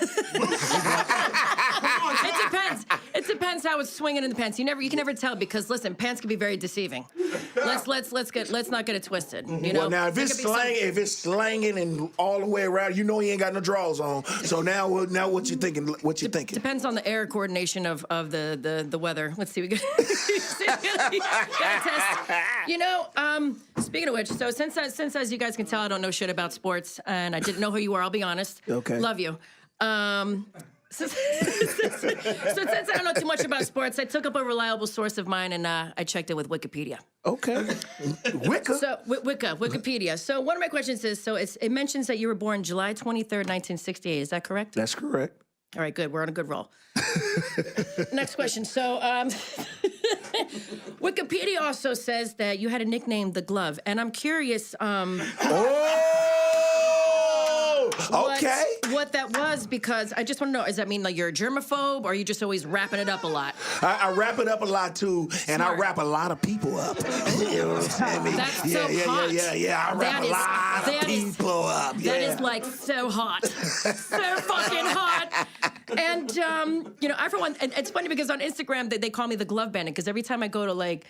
depends. It depends how it's swinging in the pants. You can never tell because listen, pants can be very deceiving. Let's not get it twisted. You know. Well, now if it's slanging and all the way around, you know he ain't got no drawers on. So now what you thinking? What you thinking? Depends on the air coordination of the weather. Let's see. We got gotta test. You know, speaking of which, so since as you guys can tell, I don't know shit about sports, and I didn't know who you were. I'll be honest. Okay. Love you. So since I don't know too much about sports, I took up a reliable source of mine and I checked it with Wikipedia. Okay. Wikipedia. So one of my questions is, it mentions that you were born July 23rd, 1968. Is that correct? That's correct. All right, good. We're on a good roll. Next question. So Wikipedia also says that you had a nickname, The Glove, and I'm curious. What that was, because I just want to know, does that mean like you're a germaphobe or are you just always wrapping it up a lot? I wrap it up a lot too, and I wrap a lot of people up. You know what I'm saying? That's so hot. Yeah. I wrap a lot of people up. That is like so hot. So fucking hot. And, you know, I for one, and it's funny because on Instagram, they call me the Glove Bandit because every time I go to like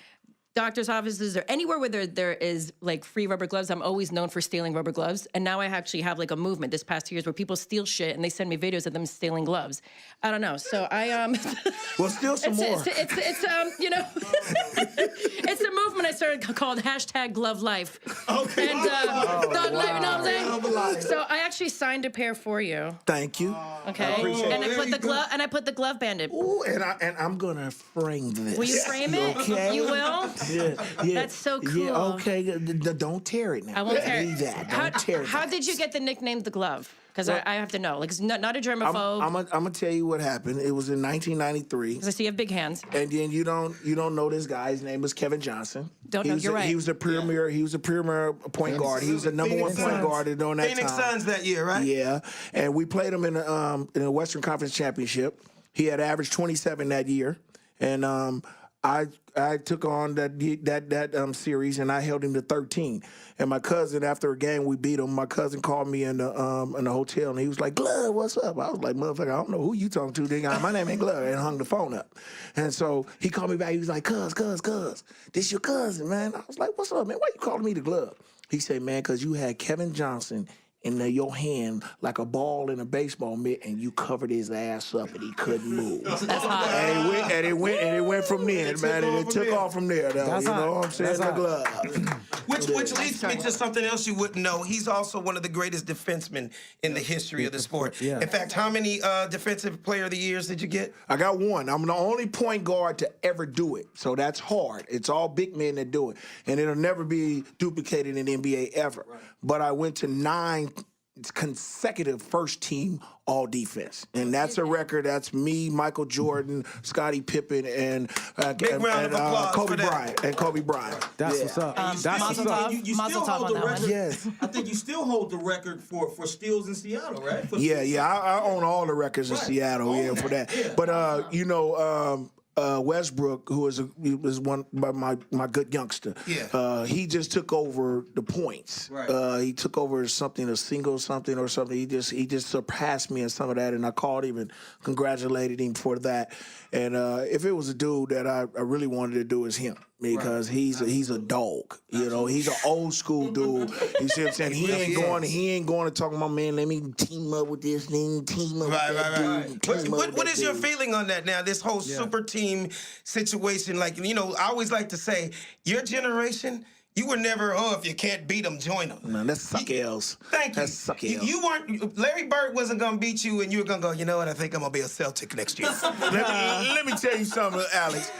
doctor's offices or anywhere where there is like free rubber gloves, I'm always known for stealing rubber gloves. And now I actually have like a movement this past 2 years where people steal shit and they send me videos of them stealing gloves. I don't know. So I well, steal some more. It's you know, it's a movement I started called #GloveLife. Okay. And Thug Life, you know what I'm saying? So I actually signed a pair for you. Thank you. Okay. And I put the Glove Bandit. Ooh, and I'm gonna frame this. Will you frame it? Okay. You will? Yeah. That's so cool. Yeah, okay. Don't tear it now. I won't tear it. Leave that. Don't tear it. How did you get the nickname The Glove? Because I have to know. Like, it's not a germaphobe. I'm gonna tell you what happened. It was in 1993. Because I see you have big hands. And then you don't know this guy. His name was Kevin Johnson. You're right. He was a premier. He was a premier point guard. He was the number one point guard during that time. Phoenix Suns that year, right? Yeah, and we played him in the Western Conference Championship. He had averaged 27 that year, and I took on that series and I held him to 13. And my cousin, after a game we beat him, my cousin called me in the hotel and he was like, "Glove, what's up?" I was like, "Motherfucker, I don't know who you talking to, nigga. My name ain't Glove," and hung the phone up. And so he called me back. He was like, "Cuz, this your cousin, man." I was like, "What's up, man? Why you calling me the Glove?" He said, "Man, because you had Kevin Johnson in your hand like a ball in a baseball mitt, and you covered his ass up, and he couldn't move." That's hot. And it went from there, man. And it took off from there, though. That's you hot. know what I'm saying? That's The Glove. Which leads me to something else you wouldn't know. He's also one of the greatest defensemen in the history of the sport. Yeah. In fact, how many Defensive Player of the Years did you get? I got one. I'm the only point guard to ever do it. So that's hard. It's all big men that do it. And it'll never be duplicated in the NBA ever. Right. But I went to nine consecutive first team all defense. And that's a record. That's me, Michael Jordan, Scottie Pippen, and Big round of applause Kobe for that. Bryant. And Kobe Bryant. That's what's up. That's what's up. You Mazel still tov hold on the that one. record. Yes. I think you still hold the record for steals in Seattle, right? For Yeah. I own all the records in Seattle. Own For that. Yeah. But Westbrook, who was one my good youngster. Yeah. He just took over the points. Right. He took over a single something or something. He just surpassed me in some of that, and I called him and congratulated him for that. And if it was a dude that I really wanted to do is him, because he's a dog. You know, he's an old school dude. You see what I'm saying? He ain't going to talk about, man, let me team up with this thing, team up with that dude. team up with What that is your dude. feeling on that now? This whole super team situation, like, you know, I always like to say, your generation, you were never, if you can't beat them, join them. Man, that's suck L's. Thank you. That's suck L's. You weren't. Larry Bird wasn't gonna beat you, and you were gonna go. You know what? I think I'm gonna be a Celtic next year. Let me tell you something, Alex.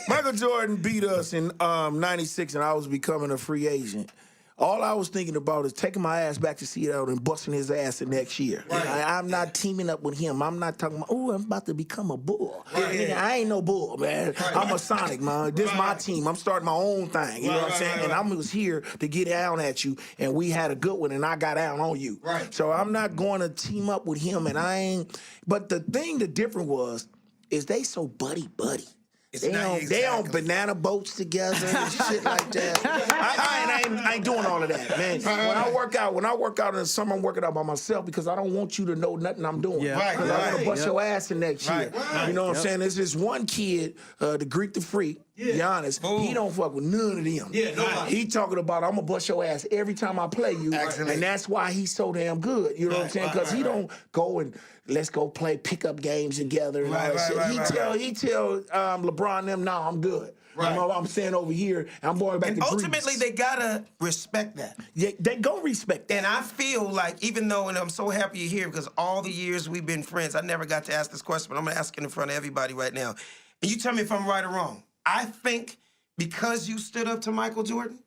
Michael Jordan beat us in '96, and I was becoming a free agent. All I was thinking about is taking my ass back to Seattle and busting his ass the next year. Right. I'm not teaming up with him. I'm not talking about, I'm about to become a Bull. Nigga, I ain't no Bull, man. I'm a Sonic, man. This is my team. I'm starting my own thing. You know what I'm saying? And I was here to get down at you, and we had a good one, and I got down on you. Right. So I'm not going to team up with him, and I ain't. But the difference is they so buddy-buddy. They on banana boats together and shit like that. I ain't doing all of that, man. When I work out in the summer, I'm working out by myself because I don't want you to know nothing I'm doing. Yeah. Right, Because I want right. to bust your ass in next year. Right. You know what I'm saying? There's this one kid, the Greek the Freak, Giannis. Boom. He don't fuck with none of them. Yeah, nobody. He talking about, I'm gonna bust your ass every time I play you. Excellent. And that's why he's so damn good. You know what I'm saying? Because he don't go and let's go play pickup games together and all that shit. He tell LeBron them, no, I'm good. Right. I'm staying over here, and I'm going back And to ultimately, Greece. they gotta respect that. Yeah, they go respect that. And I feel like, even though, and I'm so happy you're here because all the years we've been friends, I never got to ask this question, but I'm gonna ask it in front of everybody right now. And you tell me if I'm right or wrong. I think because you stood up to Michael Jordan,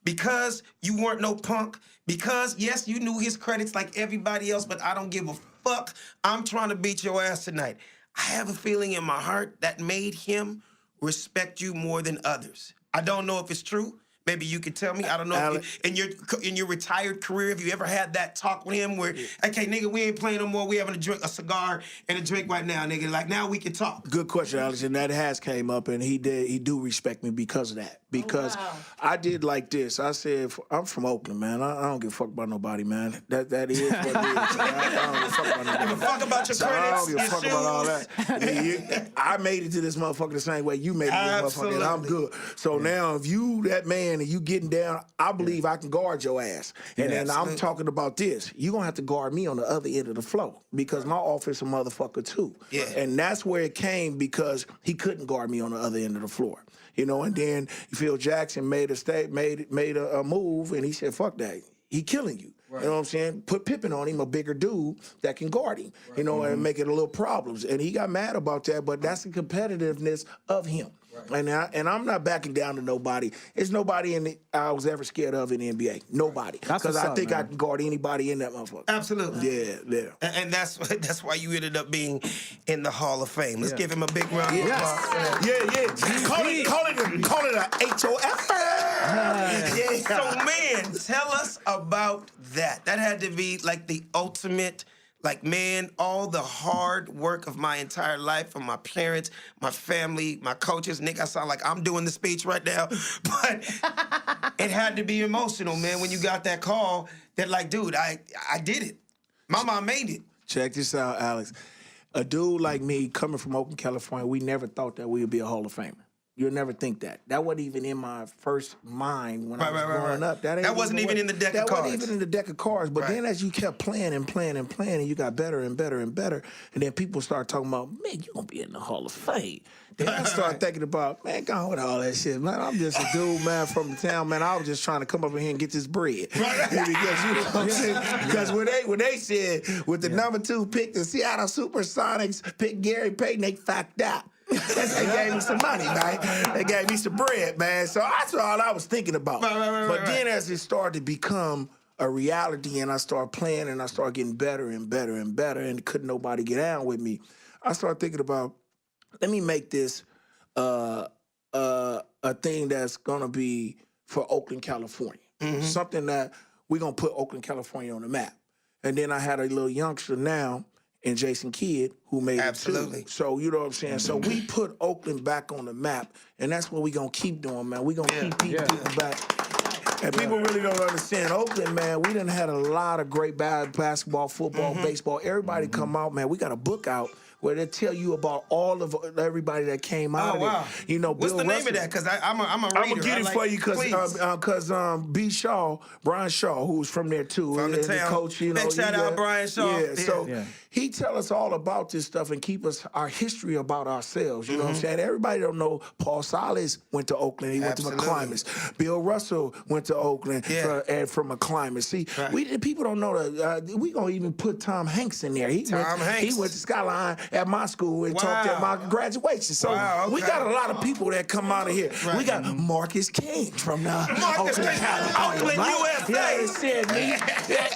because you weren't no punk, because, yes, you knew his credits like everybody else, but I don't give a fuck. I'm trying to beat your ass tonight. I have a feeling in my heart that made him respect you more than others. I don't know if it's true. Maybe you could tell me. I don't know if you, in your retired career, have you ever had that talk with him where, okay, nigga, we ain't playing no more. We having a cigar and a drink right now, nigga. Like, now we can talk. Good question, Alex. And that has came up, and he do respect me because of that. Because I did like this. I said, I'm from Oakland, man. I don't give a fuck about nobody, man. That is what it is. I don't give a fuck about nobody. Give a fuck about your So I credits, don't give a your fuck about all shoes. that. I made it to this motherfucker the same way you made it to this motherfucker, and I'm good. So now, if you that man and you getting down, I believe I can guard your ass. And then I'm talking about this. You're going to have to guard me on the other end of the floor because my offensive motherfucker too. Yeah. And that's where it came because he couldn't guard me on the other end of the floor. You know, and then Phil Jackson made a move, and he said, fuck that. He killing you. Right. You know what I'm saying? Put Pippen on him, a bigger dude that can guard him, you know, and make it a little problems. And he got mad about that, but that's the competitiveness of him. Right. And I'm not backing down to nobody. There's nobody I was ever scared of in the NBA. Nobody. Because I think I can guard anybody in that motherfucker. Absolutely. Yeah. And that's why you ended up being in the Hall of Fame. Let's give him a big round of applause. Yeah. Call it a HOF. So, man, tell us about that. That had to be like the ultimate, like, man, all the hard work of my entire life from my parents, my family, my coaches. Nick, I sound like I'm doing the speech right now. But it had to be emotional, man, when you got that call that, like, dude, I did it. My mom made it. Check this out, Alex. A dude like me coming from Oakland, California, we never thought that we would be a Hall of Famer. You'll never think that. That wasn't even in my first mind when I was growing up. That wasn't even in the deck of cards. That wasn't even in the deck of cards. But then as you kept playing and playing and playing, and you got better and better and better, and then people start talking about, man, you're going to be in the Hall of Fame. Then I started thinking about, man, go on with all that shit, man. I'm just a dude, man, from the town, man. I was just trying to come over here and get this bread. Because, you know what I'm saying? Because when they said, with the number 2 pick, the Seattle Supersonics picked Gary Payton, they fucked out. They gave me some money, man. They gave me some bread, man. So that's all I was thinking about. But then as it started to become a reality, and I started playing, and I started getting better and better and better, and couldn't nobody get down with me. I started thinking about, let me make this a thing that's gonna be for Oakland, California. Something that we're gonna put Oakland, California on the map. And then I had a little youngster now, and Jason Kidd, who made it too. So you know what I'm saying? So we put Oakland back on the map, and that's what we gonna keep doing, man. We gonna keep people back. And people really don't understand Oakland, man. We done had a lot of great basketball, football, baseball. Everybody come out, man. We got a book out where they tell you about all of everybody that came out of it. You know, what's Bill the name Russell. of that? Because I'm a reader. I'm gonna get it for you because B. Shaw, Brian Shaw, who's from there too, from the town. Coach, you know, big shout out Brian Shaw. Yeah, so he tell us all about this stuff and keep us our history about ourselves. You know what I'm saying? Everybody don't know Paul Silas went to Oakland. He went to McClymonds. Bill Russell went to Oakland from McClymonds. See, people don't know that. We gonna even put Tom Hanks in there. He went to Skyline at my school and talked at my graduation. So we got a lot of people that come out of here. We got Marcus King from Oakland, USA.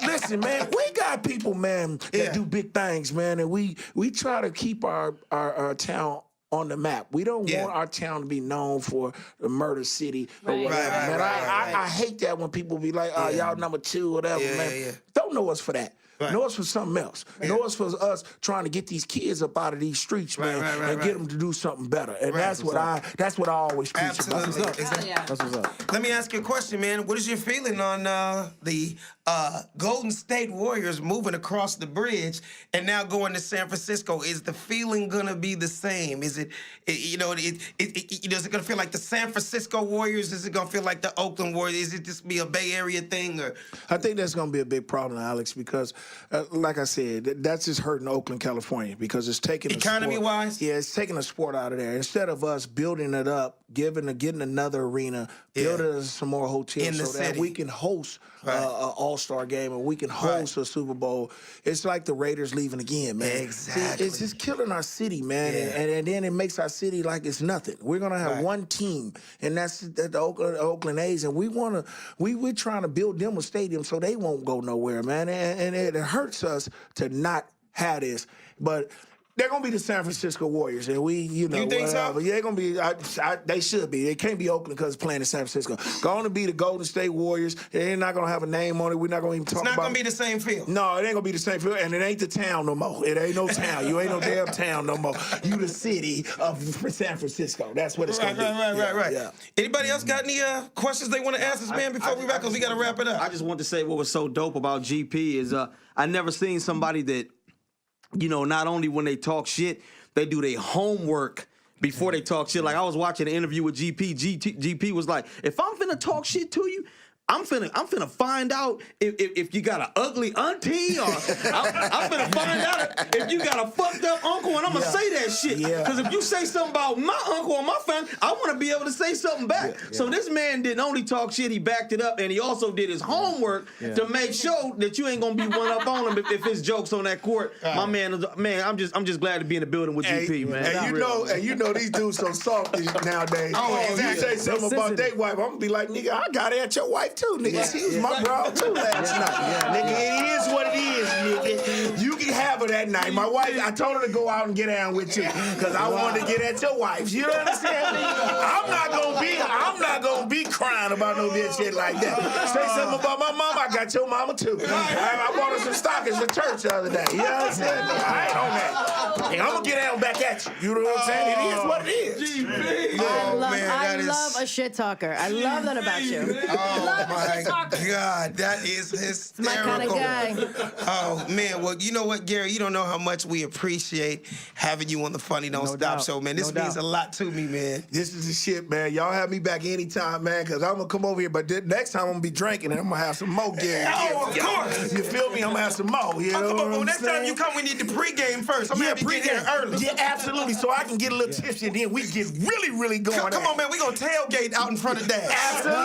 Listen, man, we got people, man, that do big things, man, and we try to keep our town on the map. We don't want our town to be known for the murder city or whatever. I hate that when people be like, y'all number 2 or whatever, man. Don't know us for that. Know us for something else. Know us for us trying to get these kids up out of these streets, man, and get them to do something better. And that's what I always preach about. That's what's up. Let me ask you a question, man. What is your feeling on the Golden State Warriors moving across the bridge and now going to San Francisco? Is the feeling gonna be the same? Is it is it gonna feel like the San Francisco Warriors? Is it gonna feel like the Oakland Warriors? Is it just be a Bay Area thing? Or I think that's gonna be a big problem, Alex, because like I said, that's just hurting Oakland, California, because it's taking economy-wise. Yeah, it's taking a sport out of there. Instead of us building it up, getting another arena, building us some more hotels so that we can host an All-Star game and we can host a Super Bowl. It's like the Raiders leaving again, man. Exactly. See, it's just killing our city, man, and then it makes our city like it's nothing. We're gonna have one team, and that's the Oakland A's, and we're trying to build them a stadium so they won't go nowhere, man, and it hurts us to not have this, but they're gonna be the San Francisco Warriors, and you think so? Yeah, they're gonna be. They should be. They can't be Oakland because it's playing in San Francisco. Going to be the Golden State Warriors. They're not gonna have a name on it. We're not gonna even talk about it. It's not gonna be the same field. No, it ain't gonna be the same field, and it ain't the town no more. It ain't no town. You ain't no damn town no more. You the city of San Francisco. That's what it's gonna be. Right. Yeah. Anybody else got any questions they want to ask us, man? Before we wrap, because we gotta wrap it up. I just want to say what was so dope about GP is I never seen somebody that, not only when they talk shit, they do their homework before they talk shit. Like, I was watching an interview with GP. GP was like, if I'm finna talk shit to you, I'm finna find out if you got an ugly auntie, or I'm finna find out if you got a fucked up uncle, and I'm gonna say that shit. Because if you say something about my uncle or my family, I want to be able to say something back. So this man didn't only talk shit, he backed it up, and he also did his homework to make sure that you ain't gonna be one up on him if his jokes on that court. My man, I'm just glad to be in the building with GP, man. And you know these dudes so soft nowadays. You say something about their wife, I'm gonna be like, nigga, I got it at your wife too, nigga. She was my bro too last night. Nigga, it is what it is, nigga. You can have her that night. My wife, I told her to go out and get down with you because I wanted to get at your wife. You know what I'm saying? I'm not gonna be crying about no bitch shit like that. Say something about my mama, I got your mama too. I bought her some stockings for church the other day. You know what I'm saying? I ain't on that. And I'm gonna get down back at you. You know what I'm saying? It is what it is. I love a shit talker. I love that about you. My God, that is hysterical. My kind of guy. Oh, man. Well, you know what, Gary? You don't know how much we appreciate having you on the Funny Don't Stop show, man. This means a lot to me, man. This is the shit, man. Y'all have me back anytime, man, because I'm going to come over here, but next time I'm going to be drinking and I'm going to have some more, Gary. Oh, of course. You feel me? I'm going to have some more. You know come on. Next time you come, we need the pregame first. I'm going to have you get here early. Yeah, absolutely. So I can get a little tipsy and then we get really, really going. Come on, man. We're going to tailgate out in front of Dad. Absolutely.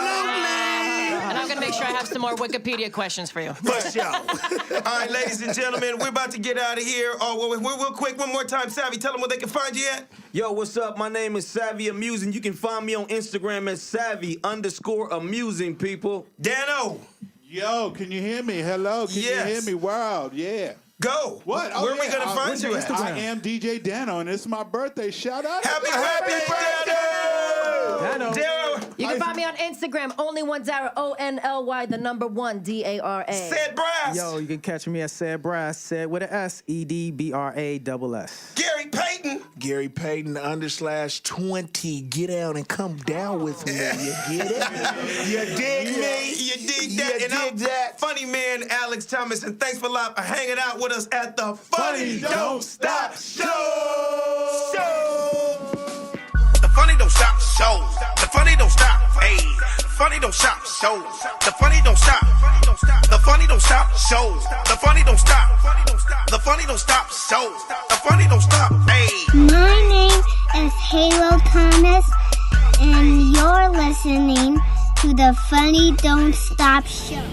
And I'm going to make sure I have some more Wikipedia questions for you. For sure. All right, ladies and gentlemen, we're about to get out of here. Oh, real quick, one more time, Savvy, tell them where they can find you at. Yo, what's up? My name is Savvy Amusing. You can find me on Instagram at Savvy_amusing, people. Dano. Yo, can you hear me? Hello, can you hear me? World, yeah. Go. What? Where are we going to find you at? I am DJ Dano, and it's my birthday. Shout out. Happy birthday, Dano! Dara. You can find me on Instagram, only one Dara, ONLY, the number 1, DARA. Sed Brass. Yo, you can catch me at Sed Brass, Sed with an S, EDBRASS. Gary Payton. Gary Payton /20. Get out and come down with me. You get it? You dig me? You dig that? You dig that? Funny man, Alex Thomas, and thanks for hanging out with us at the Funny Don't Stop Show. The funny don't stop show. The funny don't stop. Hey, the funny don't stop show. The funny don't stop. The funny don't stop show. The funny don't stop. The funny don't stop show. The funny don't stop. Hey. My name is Halo Thomas, and you're listening to the Funny Don't Stop Show.